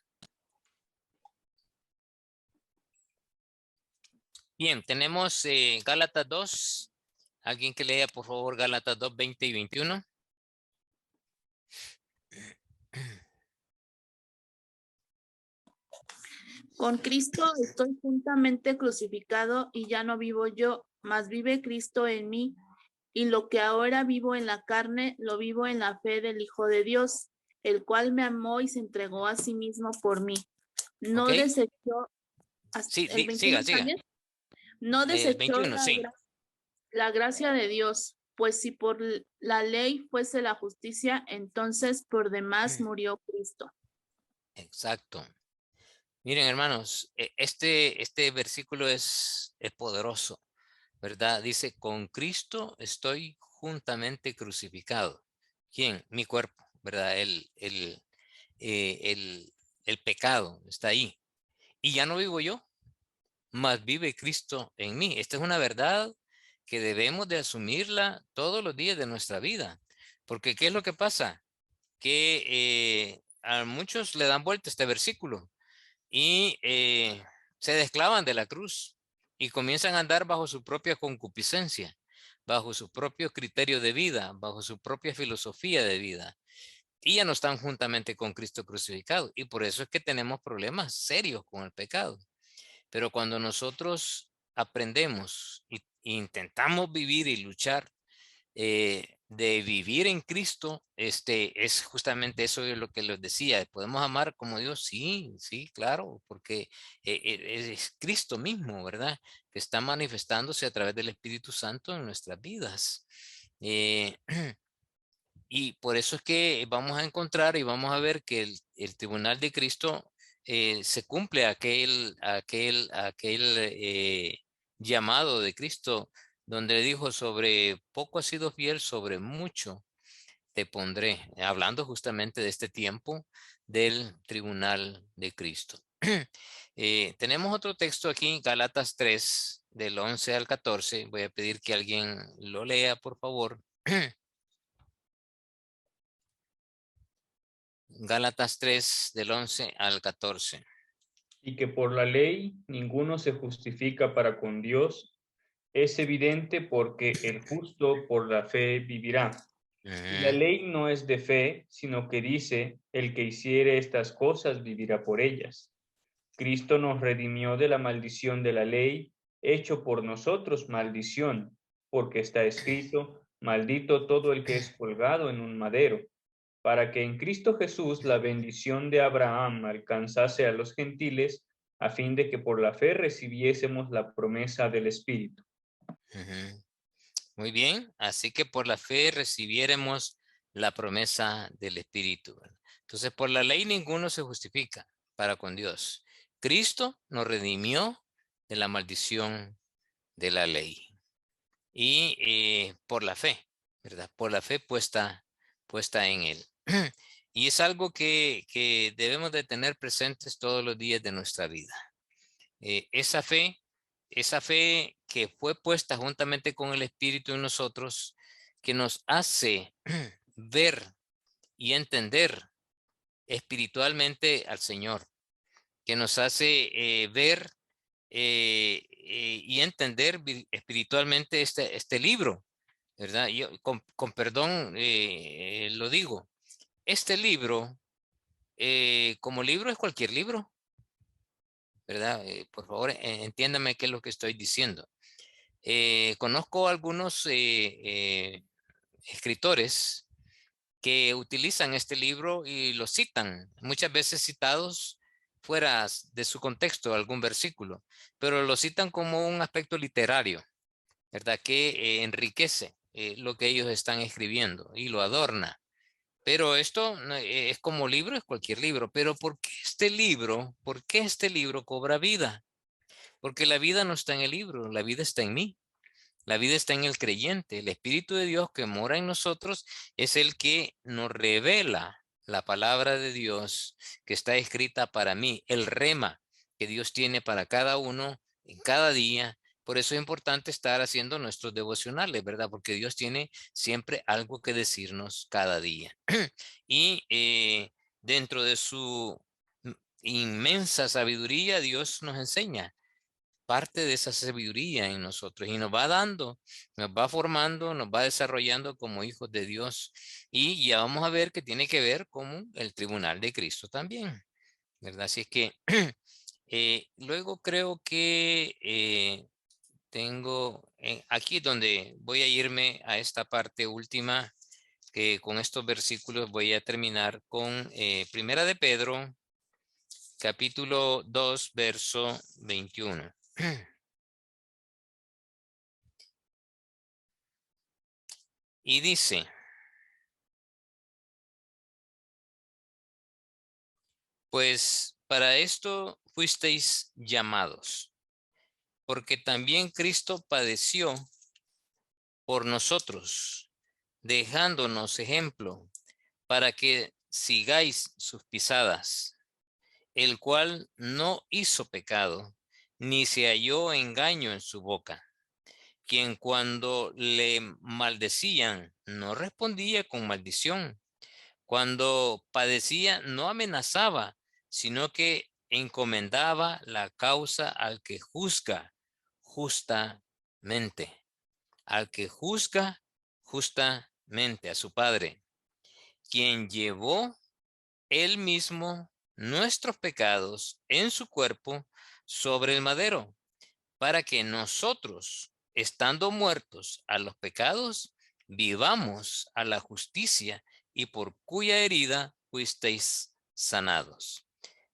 Speaker 1: Bien, tenemos Gálatas 2. Alguien que lea, por favor, Gálatas 2, 20 y 21.
Speaker 12: Con Cristo estoy juntamente crucificado y ya no vivo yo, mas vive Cristo en mí. Y lo que ahora vivo en la carne, lo vivo en la fe del Hijo de Dios, el cual me amó y se entregó a sí mismo por mí. No
Speaker 1: ¿Ok?
Speaker 12: desechó,
Speaker 1: Sí,
Speaker 12: el 21
Speaker 1: siga.
Speaker 12: también, no
Speaker 1: El
Speaker 12: desechó
Speaker 1: 21, sí.
Speaker 12: la gracia de Dios, pues si por la ley fuese la justicia, entonces por demás murió Cristo.
Speaker 1: Exacto. Miren, hermanos, este versículo es poderoso, ¿verdad? Dice, con Cristo estoy juntamente crucificado. ¿Quién? Mi cuerpo, ¿verdad? El pecado está ahí. Y ya no vivo yo, mas vive Cristo en mí. Esta es una verdad que debemos de asumirla todos los días de nuestra vida. Porque ¿qué es lo que pasa? Que a muchos le dan vuelta este versículo y se desclavan de la cruz y comienzan a andar bajo su propia concupiscencia, bajo su propio criterio de vida, bajo su propia filosofía de vida. Y ya no están juntamente con Cristo crucificado. Y por eso es que tenemos problemas serios con el pecado. Pero cuando nosotros aprendemos e intentamos vivir y luchar de vivir en Cristo, es justamente eso de lo que les decía. ¿Podemos amar como Dios? Sí, sí, claro, porque es Cristo mismo, ¿verdad? Que está manifestándose a través del Espíritu Santo en nuestras vidas. Eh, y por eso es que vamos a encontrar y vamos a ver que el tribunal de Cristo se cumple aquel llamado de Cristo, donde dijo: sobre poco has sido fiel, sobre mucho te pondré, hablando justamente de este tiempo del tribunal de Cristo. Tenemos otro texto aquí, Gálatas 3, del 11 al 14. Voy a pedir que alguien lo lea, por favor. Gálatas 3, del 11 al 14.
Speaker 8: Y que por la ley ninguno se justifica para con Dios, es evidente, porque el justo por la fe vivirá. Y la ley no es de fe, sino que dice: el que hiciere estas cosas vivirá por ellas. Cristo nos redimió de la maldición de la ley, hecho por nosotros maldición, porque está escrito: maldito todo el que es colgado en un madero, para que en Cristo Jesús la bendición de Abraham alcanzase a los gentiles, a fin de que por la fe recibiésemos la promesa del Espíritu.
Speaker 1: Muy bien, así que por la fe recibiéremos la promesa del Espíritu. Entonces, por la ley ninguno se justifica para con Dios. Cristo nos redimió de la maldición de la ley. Y por la fe, ¿verdad? Por la fe puesta en Él. Y es algo que debemos de tener presentes todos los días de nuestra vida. Esa fe que fue puesta juntamente con el Espíritu en nosotros, que nos hace ver y entender espiritualmente al Señor, que nos hace ver y entender espiritualmente este libro, ¿verdad? Yo con perdón lo digo. Este libro, como libro, es cualquier libro, ¿verdad? Por favor, entiéndame qué es lo que estoy diciendo. Conozco algunos escritores que utilizan este libro y lo citan, muchas veces citados fuera de su contexto, algún versículo, pero lo citan como un aspecto literario, ¿verdad? Que enriquece lo que ellos están escribiendo y lo adorna. Pero esto es como libro, es cualquier libro. Pero ¿por qué este libro? ¿Por qué este libro cobra vida? Porque la vida no está en el libro, la vida está en mí. La vida está en el creyente. El Espíritu de Dios que mora en nosotros es el que nos revela la palabra de Dios que está escrita para mí, el rema que Dios tiene para cada uno en cada día. Por eso es importante estar haciendo nuestros devocionales, ¿verdad? Porque Dios tiene siempre algo que decirnos cada día. Y dentro de su inmensa sabiduría, Dios nos enseña parte de esa sabiduría en nosotros y nos va dando, nos va formando, nos va desarrollando como hijos de Dios. Y ya vamos a ver que tiene que ver con el tribunal de Cristo también, ¿verdad? Así es que luego creo que tengo aquí donde voy a irme a esta parte última, que con estos versículos voy a terminar con Primera de Pedro, capítulo 2, verso 21. Y dice: pues para esto fuisteis llamados, porque también Cristo padeció por nosotros, dejándonos ejemplo para que sigáis sus pisadas, el cual no hizo pecado, ni se halló engaño en su boca. quien cuando le maldecían no respondía con maldición. Cuando padecía no amenazaba, sino que encomendaba la causa al que juzga justamente. Al que juzga justamente, a su Padre, quien llevó él mismo nuestros pecados en su cuerpo sobre el madero, para que nosotros, estando muertos a los pecados, vivamos a la justicia, y por cuya herida fuisteis sanados.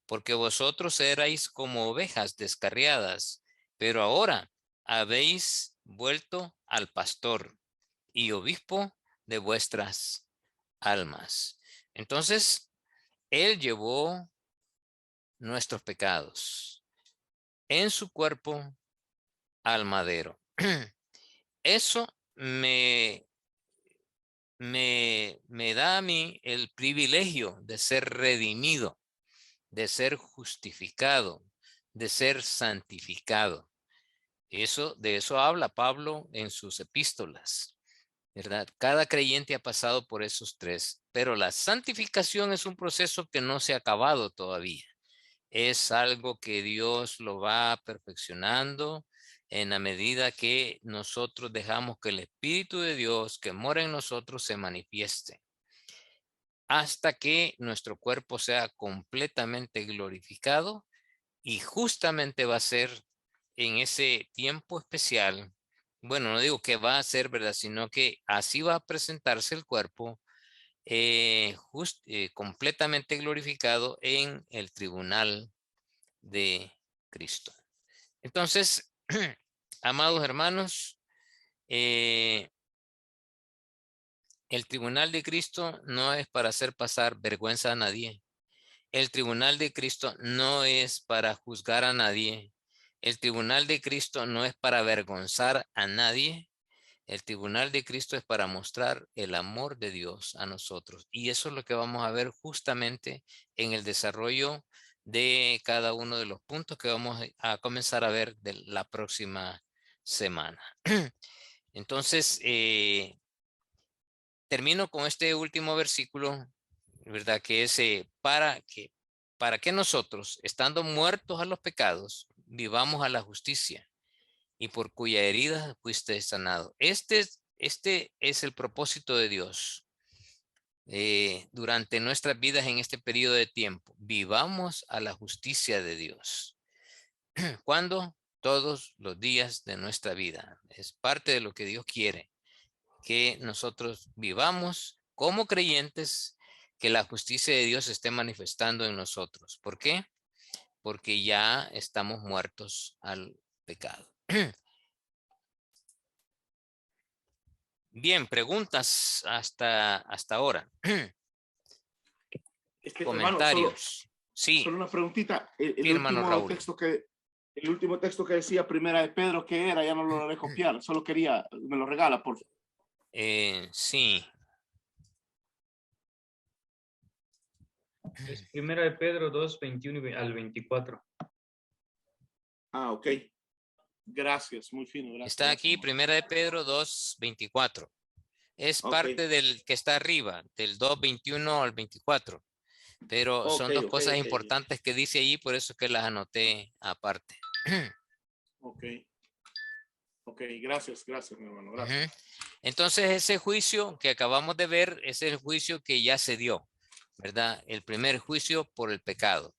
Speaker 1: Porque vosotros erais como ovejas descarriadas, pero ahora habéis vuelto al pastor y obispo de vuestras almas. Entonces, él llevó nuestros pecados en su cuerpo al madero. Eso me da a mí el privilegio de ser redimido, de ser justificado, de ser santificado. De eso habla Pablo en sus epístolas, ¿verdad? Cada creyente ha pasado por esos tres, pero la santificación es un proceso que no se ha acabado todavía. Es algo que Dios lo va perfeccionando en la medida que nosotros dejamos que el Espíritu de Dios que mora en nosotros se manifieste, hasta que nuestro cuerpo sea completamente glorificado, y justamente va a ser en ese tiempo especial. Bueno, no digo que va a ser, ¿verdad? Sino que así va a presentarse el cuerpo completamente glorificado en el tribunal de Cristo. Entonces, amados hermanos, el tribunal de Cristo no es para hacer pasar vergüenza a nadie. El tribunal de Cristo no es para juzgar a nadie. El tribunal de Cristo no es para avergonzar a nadie. El tribunal de Cristo es para mostrar el amor de Dios a nosotros. Y eso es lo que vamos a ver justamente en el desarrollo de cada uno de los puntos que vamos a comenzar a ver de la próxima semana. Entonces, termino con este último versículo, ¿verdad? Que es para que nosotros, estando muertos a los pecados, vivamos a la justicia, y por cuya herida fuiste sanado. Este es el propósito de Dios durante nuestras vidas en este periodo de tiempo. Vivamos a la justicia de Dios. ¿Cuándo? Todos los días de nuestra vida. Es parte de lo que Dios quiere, que nosotros vivamos como creyentes, que la justicia de Dios se esté manifestando en nosotros. ¿Por qué? Porque ya estamos muertos al pecado. Bien, preguntas hasta ahora. Comentarios.
Speaker 7: Hermano,
Speaker 1: sí.
Speaker 7: Solo una preguntita. El último texto que decía Primera de Pedro, ¿qué era? Ya no lo logré copiar. Solo quería, me lo regala, por favor.
Speaker 1: Sí.
Speaker 8: Es Primera de Pedro 2, 21 al 24.
Speaker 7: Ah, ok. Gracias, muy fino. Gracias.
Speaker 1: Está aquí, Primera de Pedro 2, 24. Es parte del que está arriba, del 2, 21 al 24. Pero son dos cosas importantes que dice ahí, por eso que las anoté aparte.
Speaker 7: Ok, gracias, mi hermano. Gracias.
Speaker 1: Entonces, ese juicio que acabamos de ver es el juicio que ya se dio, ¿verdad? El primer juicio por el pecado.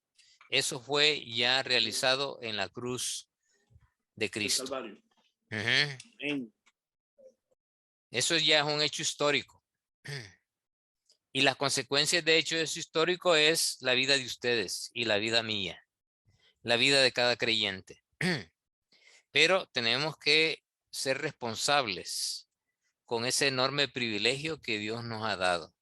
Speaker 1: Eso fue ya realizado en la cruz de Cristo. Eso ya es un hecho histórico. Y las consecuencias de hecho eso histórico es la vida de ustedes y la vida mía, la vida de cada creyente. Pero tenemos que ser responsables con ese enorme privilegio que Dios nos ha dado.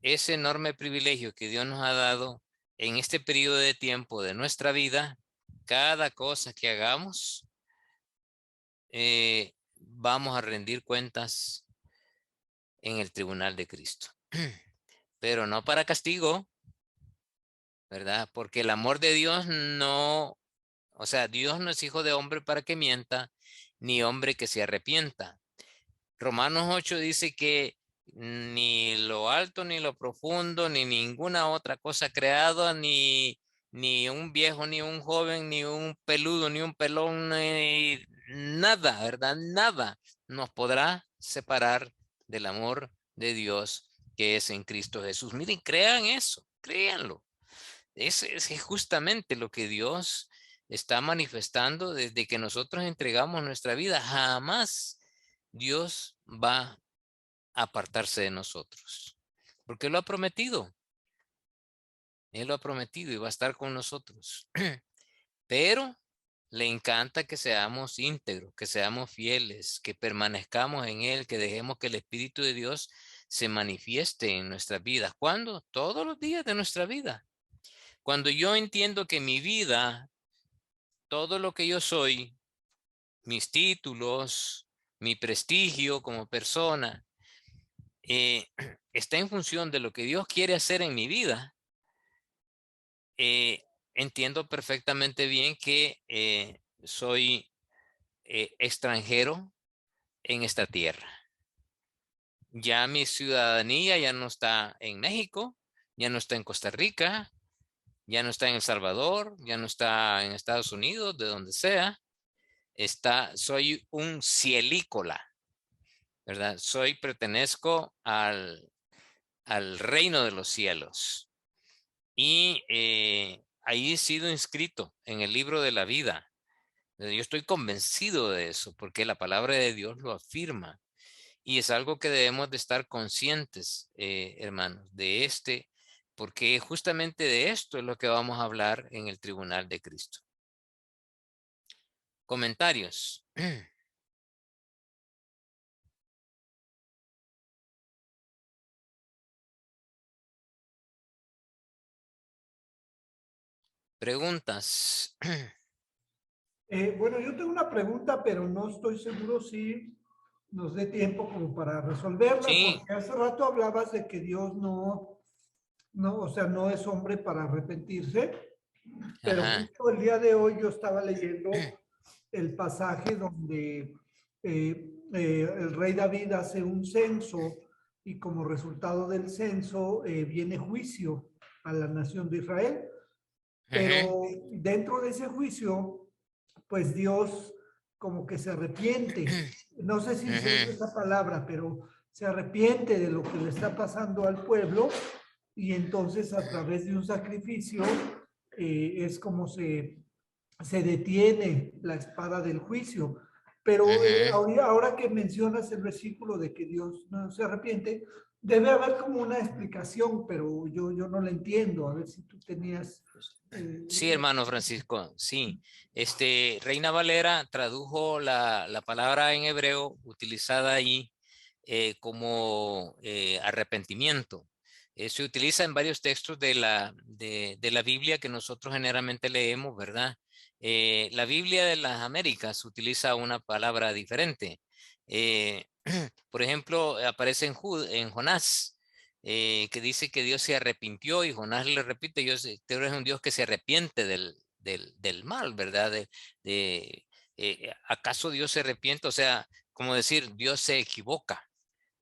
Speaker 1: Ese enorme privilegio que Dios nos ha dado en este periodo de tiempo de nuestra vida, cada cosa que hagamos, vamos a rendir cuentas en el tribunal de Cristo. Pero no para castigo, ¿verdad? Porque el amor de Dios no, o sea, Dios no es hijo de hombre para que mienta, ni hombre que se arrepienta. Romanos 8 dice que ni lo alto, ni lo profundo, ni ninguna otra cosa creada, ni un viejo, ni un joven, ni un peludo, ni un pelón, nada, ¿verdad? Nada nos podrá separar del amor de Dios que es en Cristo Jesús. Miren, crean eso, créanlo. Es justamente lo que Dios está manifestando desde que nosotros entregamos nuestra vida. Jamás Dios va a apartarse de nosotros, porque lo ha prometido. Él lo ha prometido y va a estar con nosotros. Pero le encanta que seamos íntegros, que seamos fieles, que permanezcamos en Él, que dejemos que el Espíritu de Dios se manifieste en nuestras vidas. ¿Cuándo? Todos los días de nuestra vida. Cuando yo entiendo que mi vida, todo lo que yo soy, mis títulos, mi prestigio como persona, está en función de lo que Dios quiere hacer en mi vida, entiendo perfectamente bien que soy extranjero en esta tierra. Ya mi ciudadanía ya no está en México, ya no está en Costa Rica, ya no está en El Salvador, ya no está en Estados Unidos, de donde sea. Soy un cielícola, ¿verdad? Pertenezco al reino de los cielos. Y ahí he sido inscrito en el libro de la vida. Yo estoy convencido de eso porque la palabra de Dios lo afirma. Y es algo que debemos de estar conscientes, hermanos, porque justamente de esto es lo que vamos a hablar en el tribunal de Cristo. Comentarios. Preguntas.
Speaker 4: Bueno, yo tengo una pregunta, pero no estoy seguro si nos dé tiempo como para resolverla,
Speaker 1: Sí.
Speaker 4: porque hace rato hablabas de que Dios no, o sea, no es hombre para arrepentirse, pero
Speaker 1: Ajá.
Speaker 4: justo el día de hoy yo estaba leyendo el pasaje donde el rey David hace un censo y como resultado del censo viene juicio a la nación de Israel. Pero dentro de ese juicio, pues Dios como que se arrepiente. No sé si se usa esa palabra, pero se arrepiente de lo que le está pasando al pueblo y entonces a través de un sacrificio es como se detiene la espada del juicio. Pero ahora que mencionas el versículo de que Dios no se arrepiente, debe haber como una explicación, pero yo no la entiendo. A ver si tú tenías...
Speaker 1: Sí, hermano Francisco, sí. Reina Valera tradujo la palabra en hebreo utilizada ahí como arrepentimiento. Se utiliza en varios textos de la Biblia que nosotros generalmente leemos, ¿verdad? La Biblia de las Américas utiliza una palabra diferente. Por ejemplo, aparece en Jonás, que dice que Dios se arrepintió y Jonás le repite, tú eres un Dios que se arrepiente del mal, ¿verdad? ¿Acaso Dios se arrepiente? O sea, como decir, Dios se equivoca.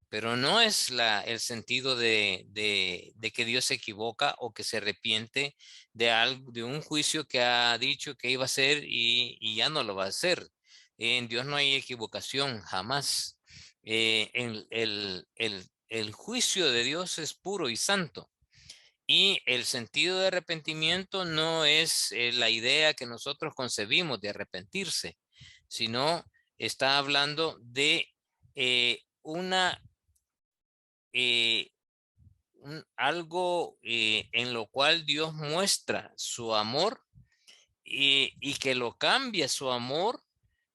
Speaker 1: Pero no es el sentido de que Dios se equivoca o que se arrepiente de un juicio que ha dicho que iba a hacer y ya no lo va a hacer. En Dios no hay equivocación, jamás. El juicio de Dios es puro y santo. Y el sentido de arrepentimiento no es la idea que nosotros concebimos de arrepentirse, sino está hablando de algo en lo cual Dios muestra su amor y que lo cambia su amor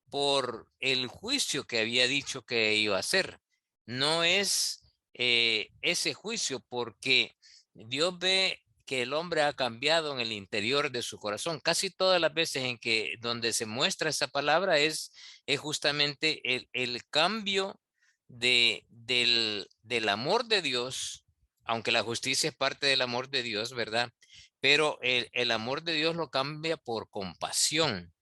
Speaker 1: por el juicio que había dicho que iba a hacer. No es ese juicio porque Dios ve que el hombre ha cambiado en el interior de su corazón. Casi todas las veces donde se muestra esa palabra es justamente el cambio del amor de Dios, aunque la justicia es parte del amor de Dios, ¿verdad? Pero el amor de Dios lo cambia por compasión.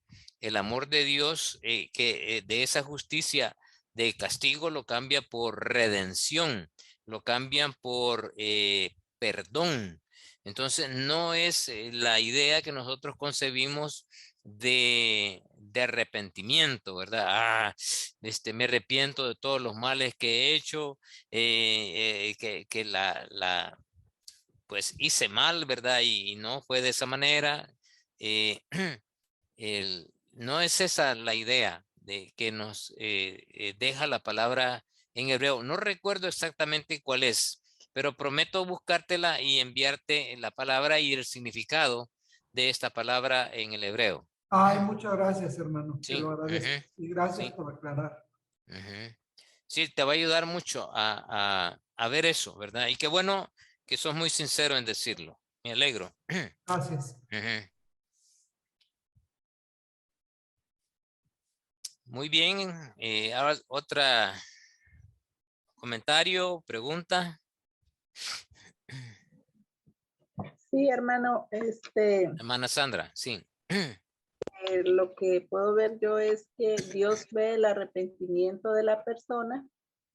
Speaker 1: el amor de Dios, de esa justicia de castigo lo cambia por redención, lo cambian por perdón. Entonces no es la idea que nosotros concebimos de arrepentimiento, ¿verdad? Me arrepiento de todos los males que he hecho, que pues hice mal, ¿verdad? Y no fue de esa manera. No es esa la idea de que nos deja la palabra en hebreo. No recuerdo exactamente cuál es, pero prometo buscártela y enviarte la palabra y el significado de esta palabra en el hebreo.
Speaker 4: Ay, muchas gracias, hermano.
Speaker 1: Sí.
Speaker 4: Te lo agradezco. Y gracias por aclarar.
Speaker 1: Sí, te va a ayudar mucho a ver eso, ¿verdad? Y qué bueno que sos muy sincero en decirlo. Me alegro.
Speaker 4: Gracias.
Speaker 1: Muy bien. Ahora otra comentario, pregunta.
Speaker 10: Sí, hermano,
Speaker 1: Hermana Sandra, sí.
Speaker 10: Lo que puedo ver yo es que Dios ve el arrepentimiento de la persona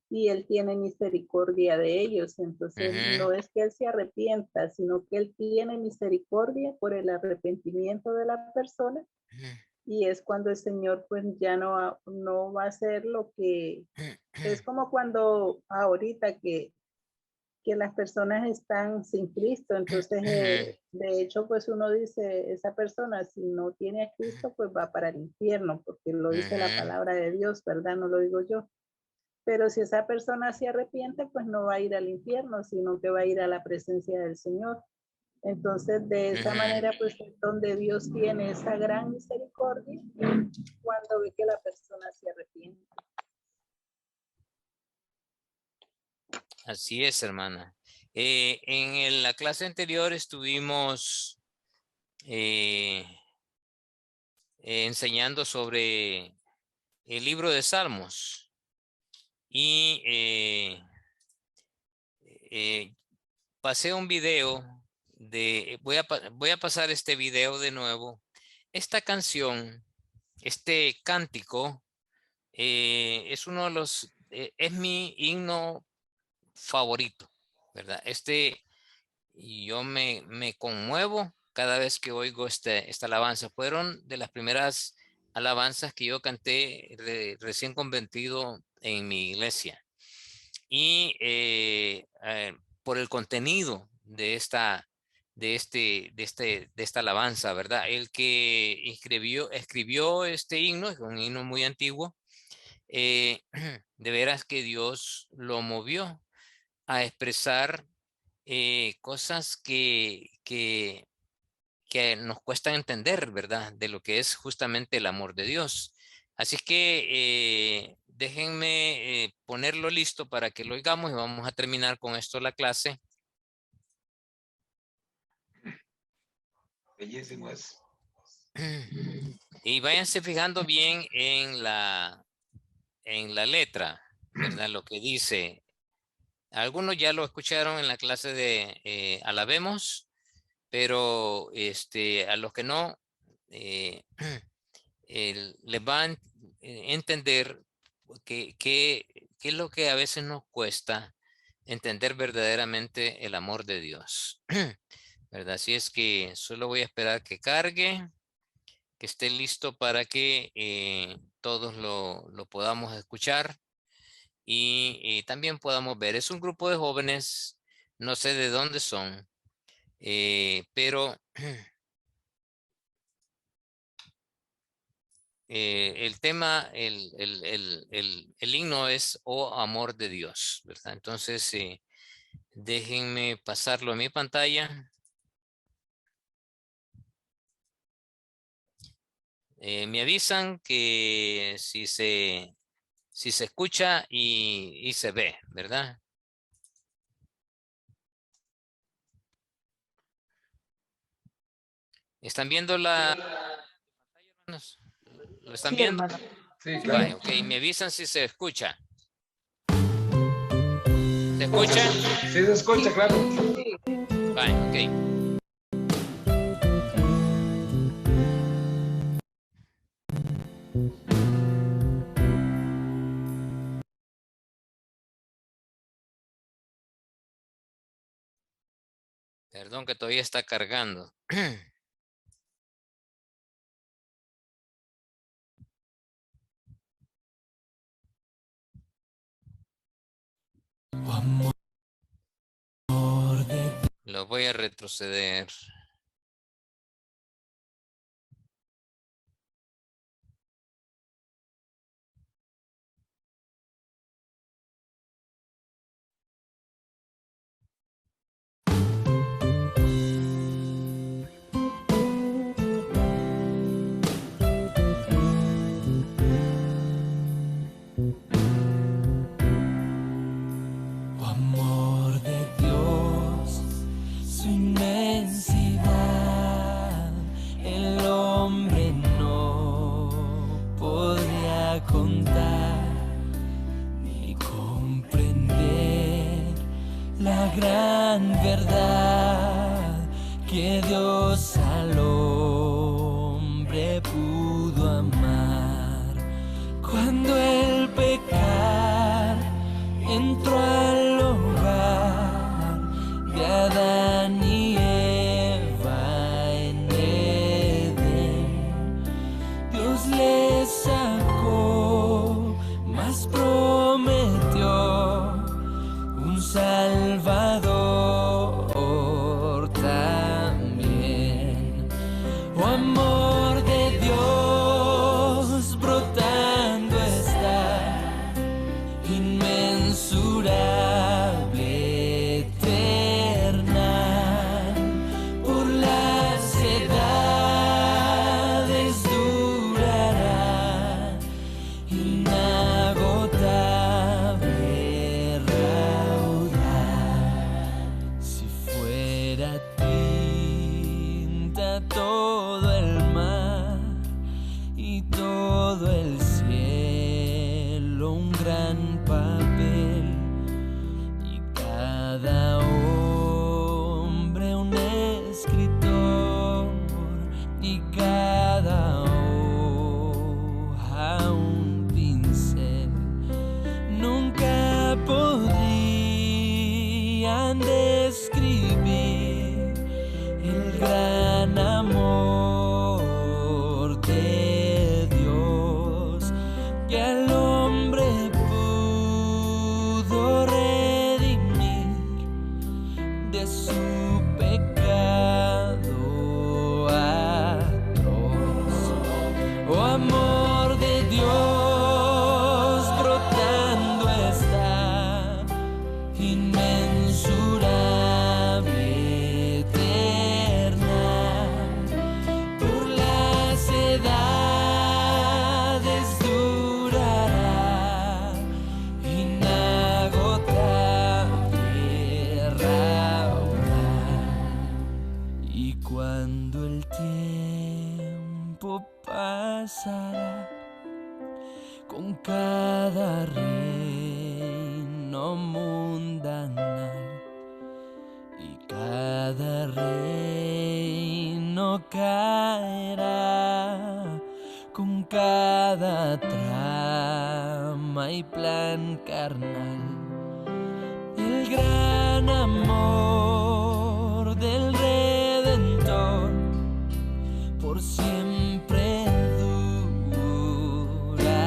Speaker 10: y Él tiene misericordia de ellos. Entonces, no es que Él se arrepienta, sino que Él tiene misericordia por el arrepentimiento de la persona. Y es cuando el Señor pues ya no va a hacer lo que... Es como cuando ahorita que las personas están sin Cristo. Entonces, de hecho, pues uno dice, esa persona si no tiene a Cristo, pues va para el infierno, porque lo dice la palabra de Dios, ¿verdad? No lo digo yo. Pero si esa persona se arrepiente, pues no va a ir al infierno, sino que va a ir a la presencia del Señor. Entonces, de esa manera, pues es donde Dios tiene esa gran misericordia cuando ve que la persona se arrepiente.
Speaker 1: Así es, hermana. En la clase anterior estuvimos enseñando sobre el libro de Salmos y pasé un video voy a pasar este video de nuevo. Esta canción, este cántico, es uno de los, es mi himno favorito, ¿verdad? Yo me conmuevo cada vez que oigo esta alabanza. Fueron de las primeras alabanzas que yo canté recién convertido en mi iglesia. Y por el contenido de esta alabanza, ¿verdad? El que escribió este himno, es un himno muy antiguo, de veras que Dios lo movió a expresar cosas que nos cuesta entender, ¿verdad? De lo que es justamente el amor de Dios. Así que déjenme ponerlo listo para que lo oigamos y vamos a terminar con esto la clase.
Speaker 5: Bellísimo es.
Speaker 1: Y váyanse fijando bien en la letra, ¿verdad? Lo que dice. Algunos ya lo escucharon en la clase de Alabemos, pero a los que no, les van a entender qué es lo que a veces nos cuesta entender verdaderamente el amor de Dios, ¿verdad? Así es que solo voy a esperar que cargue, que esté listo para que todos lo podamos escuchar y también podamos ver. Es un grupo de jóvenes, no sé de dónde son, pero el tema, el himno es Oh amor de Dios, ¿verdad? Entonces, déjenme pasarlo a mi pantalla. Me avisan que si se escucha y se ve, ¿verdad? ¿Están viendo la pantalla, hermanos? ¿Lo están viendo?
Speaker 10: Hermano.
Speaker 5: Sí, claro.
Speaker 1: Ok, me avisan si se escucha. ¿Se escucha?
Speaker 5: Sí, se escucha, claro.
Speaker 1: Vale, ok. Perdón que todavía está cargando. Lo voy a retroceder.
Speaker 13: Amor de Dios, su inmensidad, el hombre no podría contar ni comprender la gran verdad que Dios al hombre pudo amar cuando el pecar entró al hogar de Adán y Eva en Edén. Dios les sacó, mas prometió un Salvador también. Oh, amor de Dios brotando está, inmensurable, eterna, por las edades durará, inagotable, raudal. Si fuera tinta todo el mar y todo el cielo un gran papel, y cada hombre un escritor, y cada hoja un pincel, nunca podrían describir el gran amor de Dios que al hombre pudo redimir de su pecado atroz. Oh, amor de Dios brotando está, inmensurable, eterna, por las edades durará, inagotable, raudal. Y cuando el tiempo pasará con cada reino mundanal, y cada reino caerá con cada trama y plan carnal. El gran amor del Redentor por siempre durará.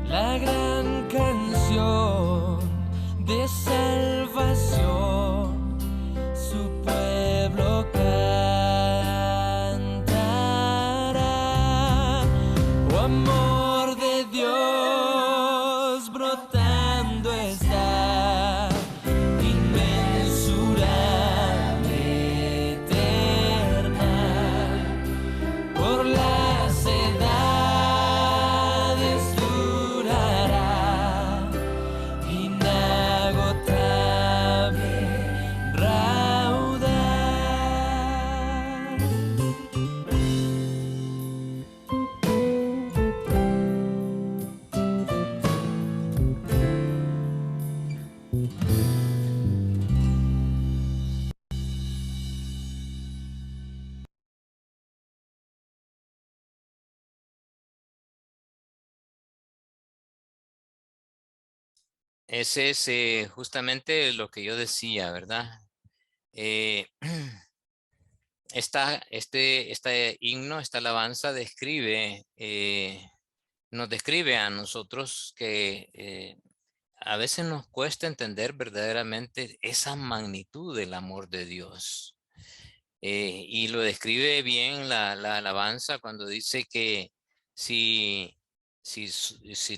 Speaker 13: La gran canción de salvación su pueblo cantará. Oh, amor de Dios brotando está, inmensurable, eterna, por las edades durará, inagotable.
Speaker 1: Ese es justamente lo que yo decía, ¿verdad? Este himno, esta alabanza nos describe a nosotros que a veces nos cuesta entender verdaderamente esa magnitud del amor de Dios. Y lo describe bien la alabanza cuando dice que si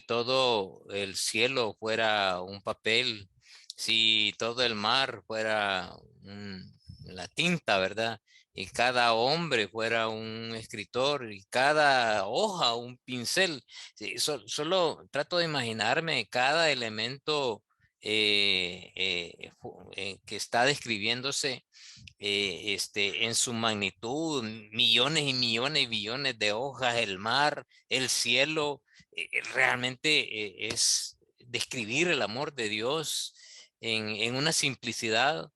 Speaker 1: todo el cielo fuera un papel, si todo el mar fuera la tinta, ¿verdad? Y cada hombre fuera un escritor y cada hoja un pincel. Sí, solo trato de imaginarme cada elemento que está describiéndose en su magnitud, millones y millones y billones de hojas, el mar, el cielo, realmente es describir el amor de Dios en una simplicidad.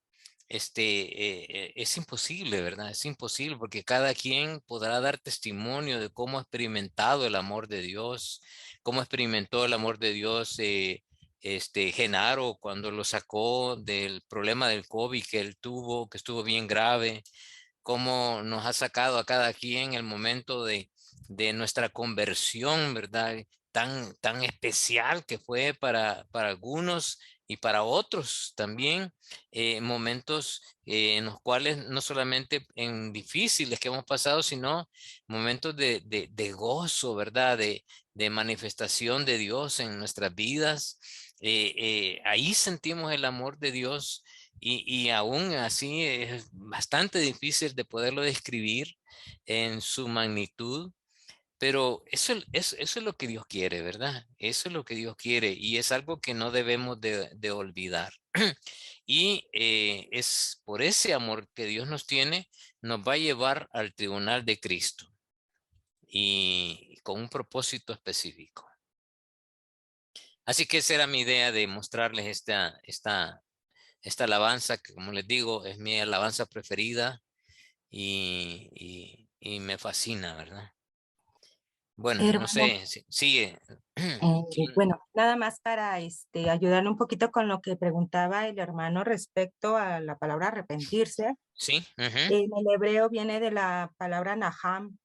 Speaker 1: Es imposible, ¿verdad? Es imposible porque cada quien podrá dar testimonio de cómo ha experimentado el amor de Dios, cómo experimentó el amor de Dios Genaro cuando lo sacó del problema del COVID que él tuvo, que estuvo bien grave, cómo nos ha sacado a cada quien el momento de nuestra conversión, ¿verdad? Tan especial que fue para algunos y para otros también, momentos en los cuales no solamente en difíciles que hemos pasado, sino momentos de gozo, ¿verdad? De manifestación de Dios en nuestras vidas. Ahí sentimos el amor de Dios y aún así es bastante difícil de poderlo describir en su magnitud, pero eso es lo que Dios quiere, ¿verdad? Eso es lo que Dios quiere y es algo que no debemos de olvidar. Y es por ese amor que Dios nos tiene, nos va a llevar al tribunal de Cristo y con un propósito específico. Así que esa era mi idea de mostrarles esta alabanza, que como les digo, es mi alabanza preferida y me fascina, ¿verdad? Bueno, no
Speaker 14: Hermano,
Speaker 1: sé, sigue.
Speaker 14: bueno, nada más para ayudarle un poquito con lo que preguntaba el hermano respecto a la palabra arrepentirse.
Speaker 1: Sí.
Speaker 14: En el hebreo viene de la palabra naham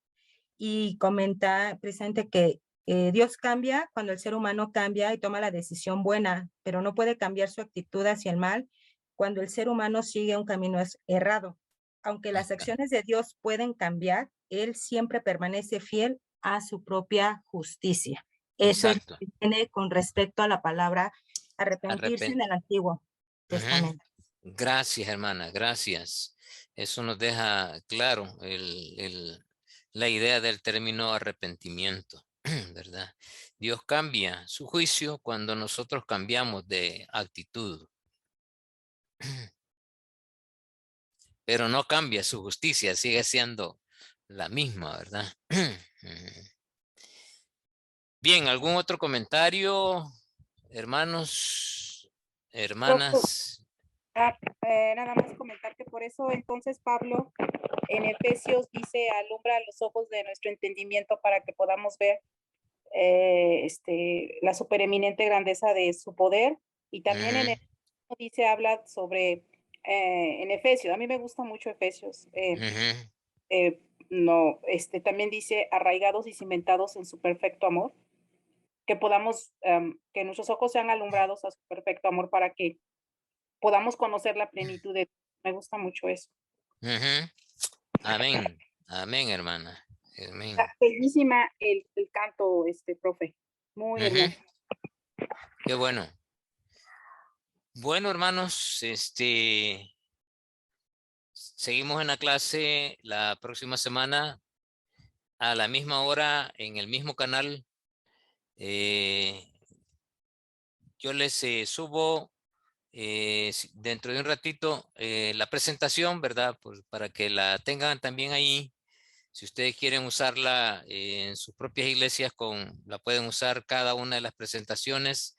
Speaker 14: y comenta precisamente que Dios cambia cuando el ser humano cambia y toma la decisión buena, pero no puede cambiar su actitud hacia el mal cuando el ser humano sigue un camino errado. Aunque las acciones de Dios pueden cambiar, Él siempre permanece fiel a su propia justicia. Eso es lo
Speaker 1: Exacto.
Speaker 14: que tiene con respecto a la palabra arrepentirse en el Antiguo Testamento.
Speaker 1: Gracias, hermana, gracias. Eso nos deja claro la idea del término arrepentimiento, ¿verdad? Dios cambia su juicio cuando nosotros cambiamos de actitud, pero no cambia su justicia, sigue siendo la misma, ¿verdad? Bien, ¿algún otro comentario, hermanos, hermanas?
Speaker 6: Nada más comentar que por eso entonces Pablo en Efesios dice, alumbra los ojos de nuestro entendimiento para que podamos ver la supereminente grandeza de su poder. Y también en el dice, habla sobre, en Efesios, a mí me gusta mucho Efesios, también dice, arraigados y cimentados en su perfecto amor, que podamos, que nuestros ojos sean alumbrados a su perfecto amor para que podamos conocer la plenitud de Dios. Me gusta mucho eso.
Speaker 1: Amén, amén, hermana. Amén.
Speaker 6: Bellísima el canto, profe. Muy hermoso.
Speaker 1: Qué bueno. Bueno, hermanos, seguimos en la clase la próxima semana a la misma hora en el mismo canal. Yo les subo dentro de un ratito la presentación, ¿verdad? Pues para que la tengan también ahí. Si ustedes quieren usarla en sus propias iglesias, la pueden usar cada una de las presentaciones.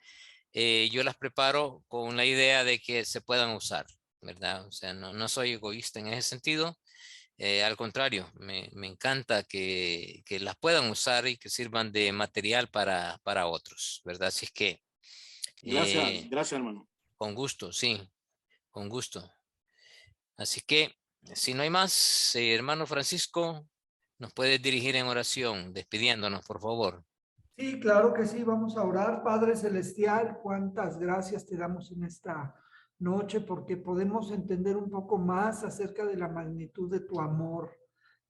Speaker 1: Yo las preparo con la idea de que se puedan usar, ¿verdad? O sea, no soy egoísta en ese sentido. Al contrario, me encanta que las puedan usar y que sirvan de material para otros, ¿verdad? Así es que
Speaker 7: Gracias, gracias, hermano.
Speaker 1: Con gusto, sí, con gusto. Así que, si no hay más, hermano Francisco, nos puedes dirigir en oración, despidiéndonos, por favor.
Speaker 4: Sí, claro que sí, vamos a orar. Padre Celestial, cuántas gracias te damos en esta noche porque podemos entender un poco más acerca de la magnitud de tu amor,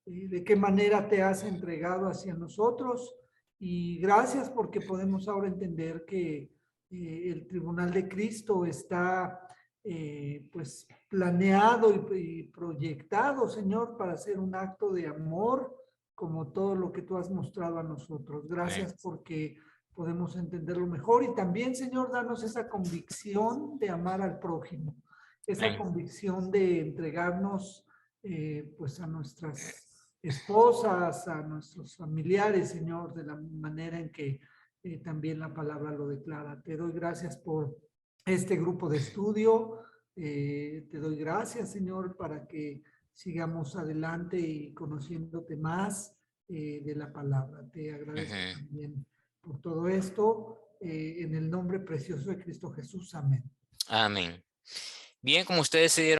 Speaker 4: de qué manera te has entregado hacia nosotros, y gracias porque podemos ahora entender que el Tribunal de Cristo está pues planeado y proyectado, Señor, para hacer un acto de amor como todo lo que tú has mostrado a nosotros. Gracias porque podemos entenderlo mejor, y también, Señor, danos esa convicción de amar al prójimo, esa convicción de entregarnos pues a nuestras esposas, a nuestros familiares, Señor, de la manera en que también la palabra lo declara. Te doy gracias por este grupo de estudio. Te doy gracias, Señor, para que sigamos adelante y conociéndote más de la palabra. Te agradezco también por todo esto, en el nombre precioso de Cristo Jesús. Amén.
Speaker 1: Amén. Bien, como ustedes se dieron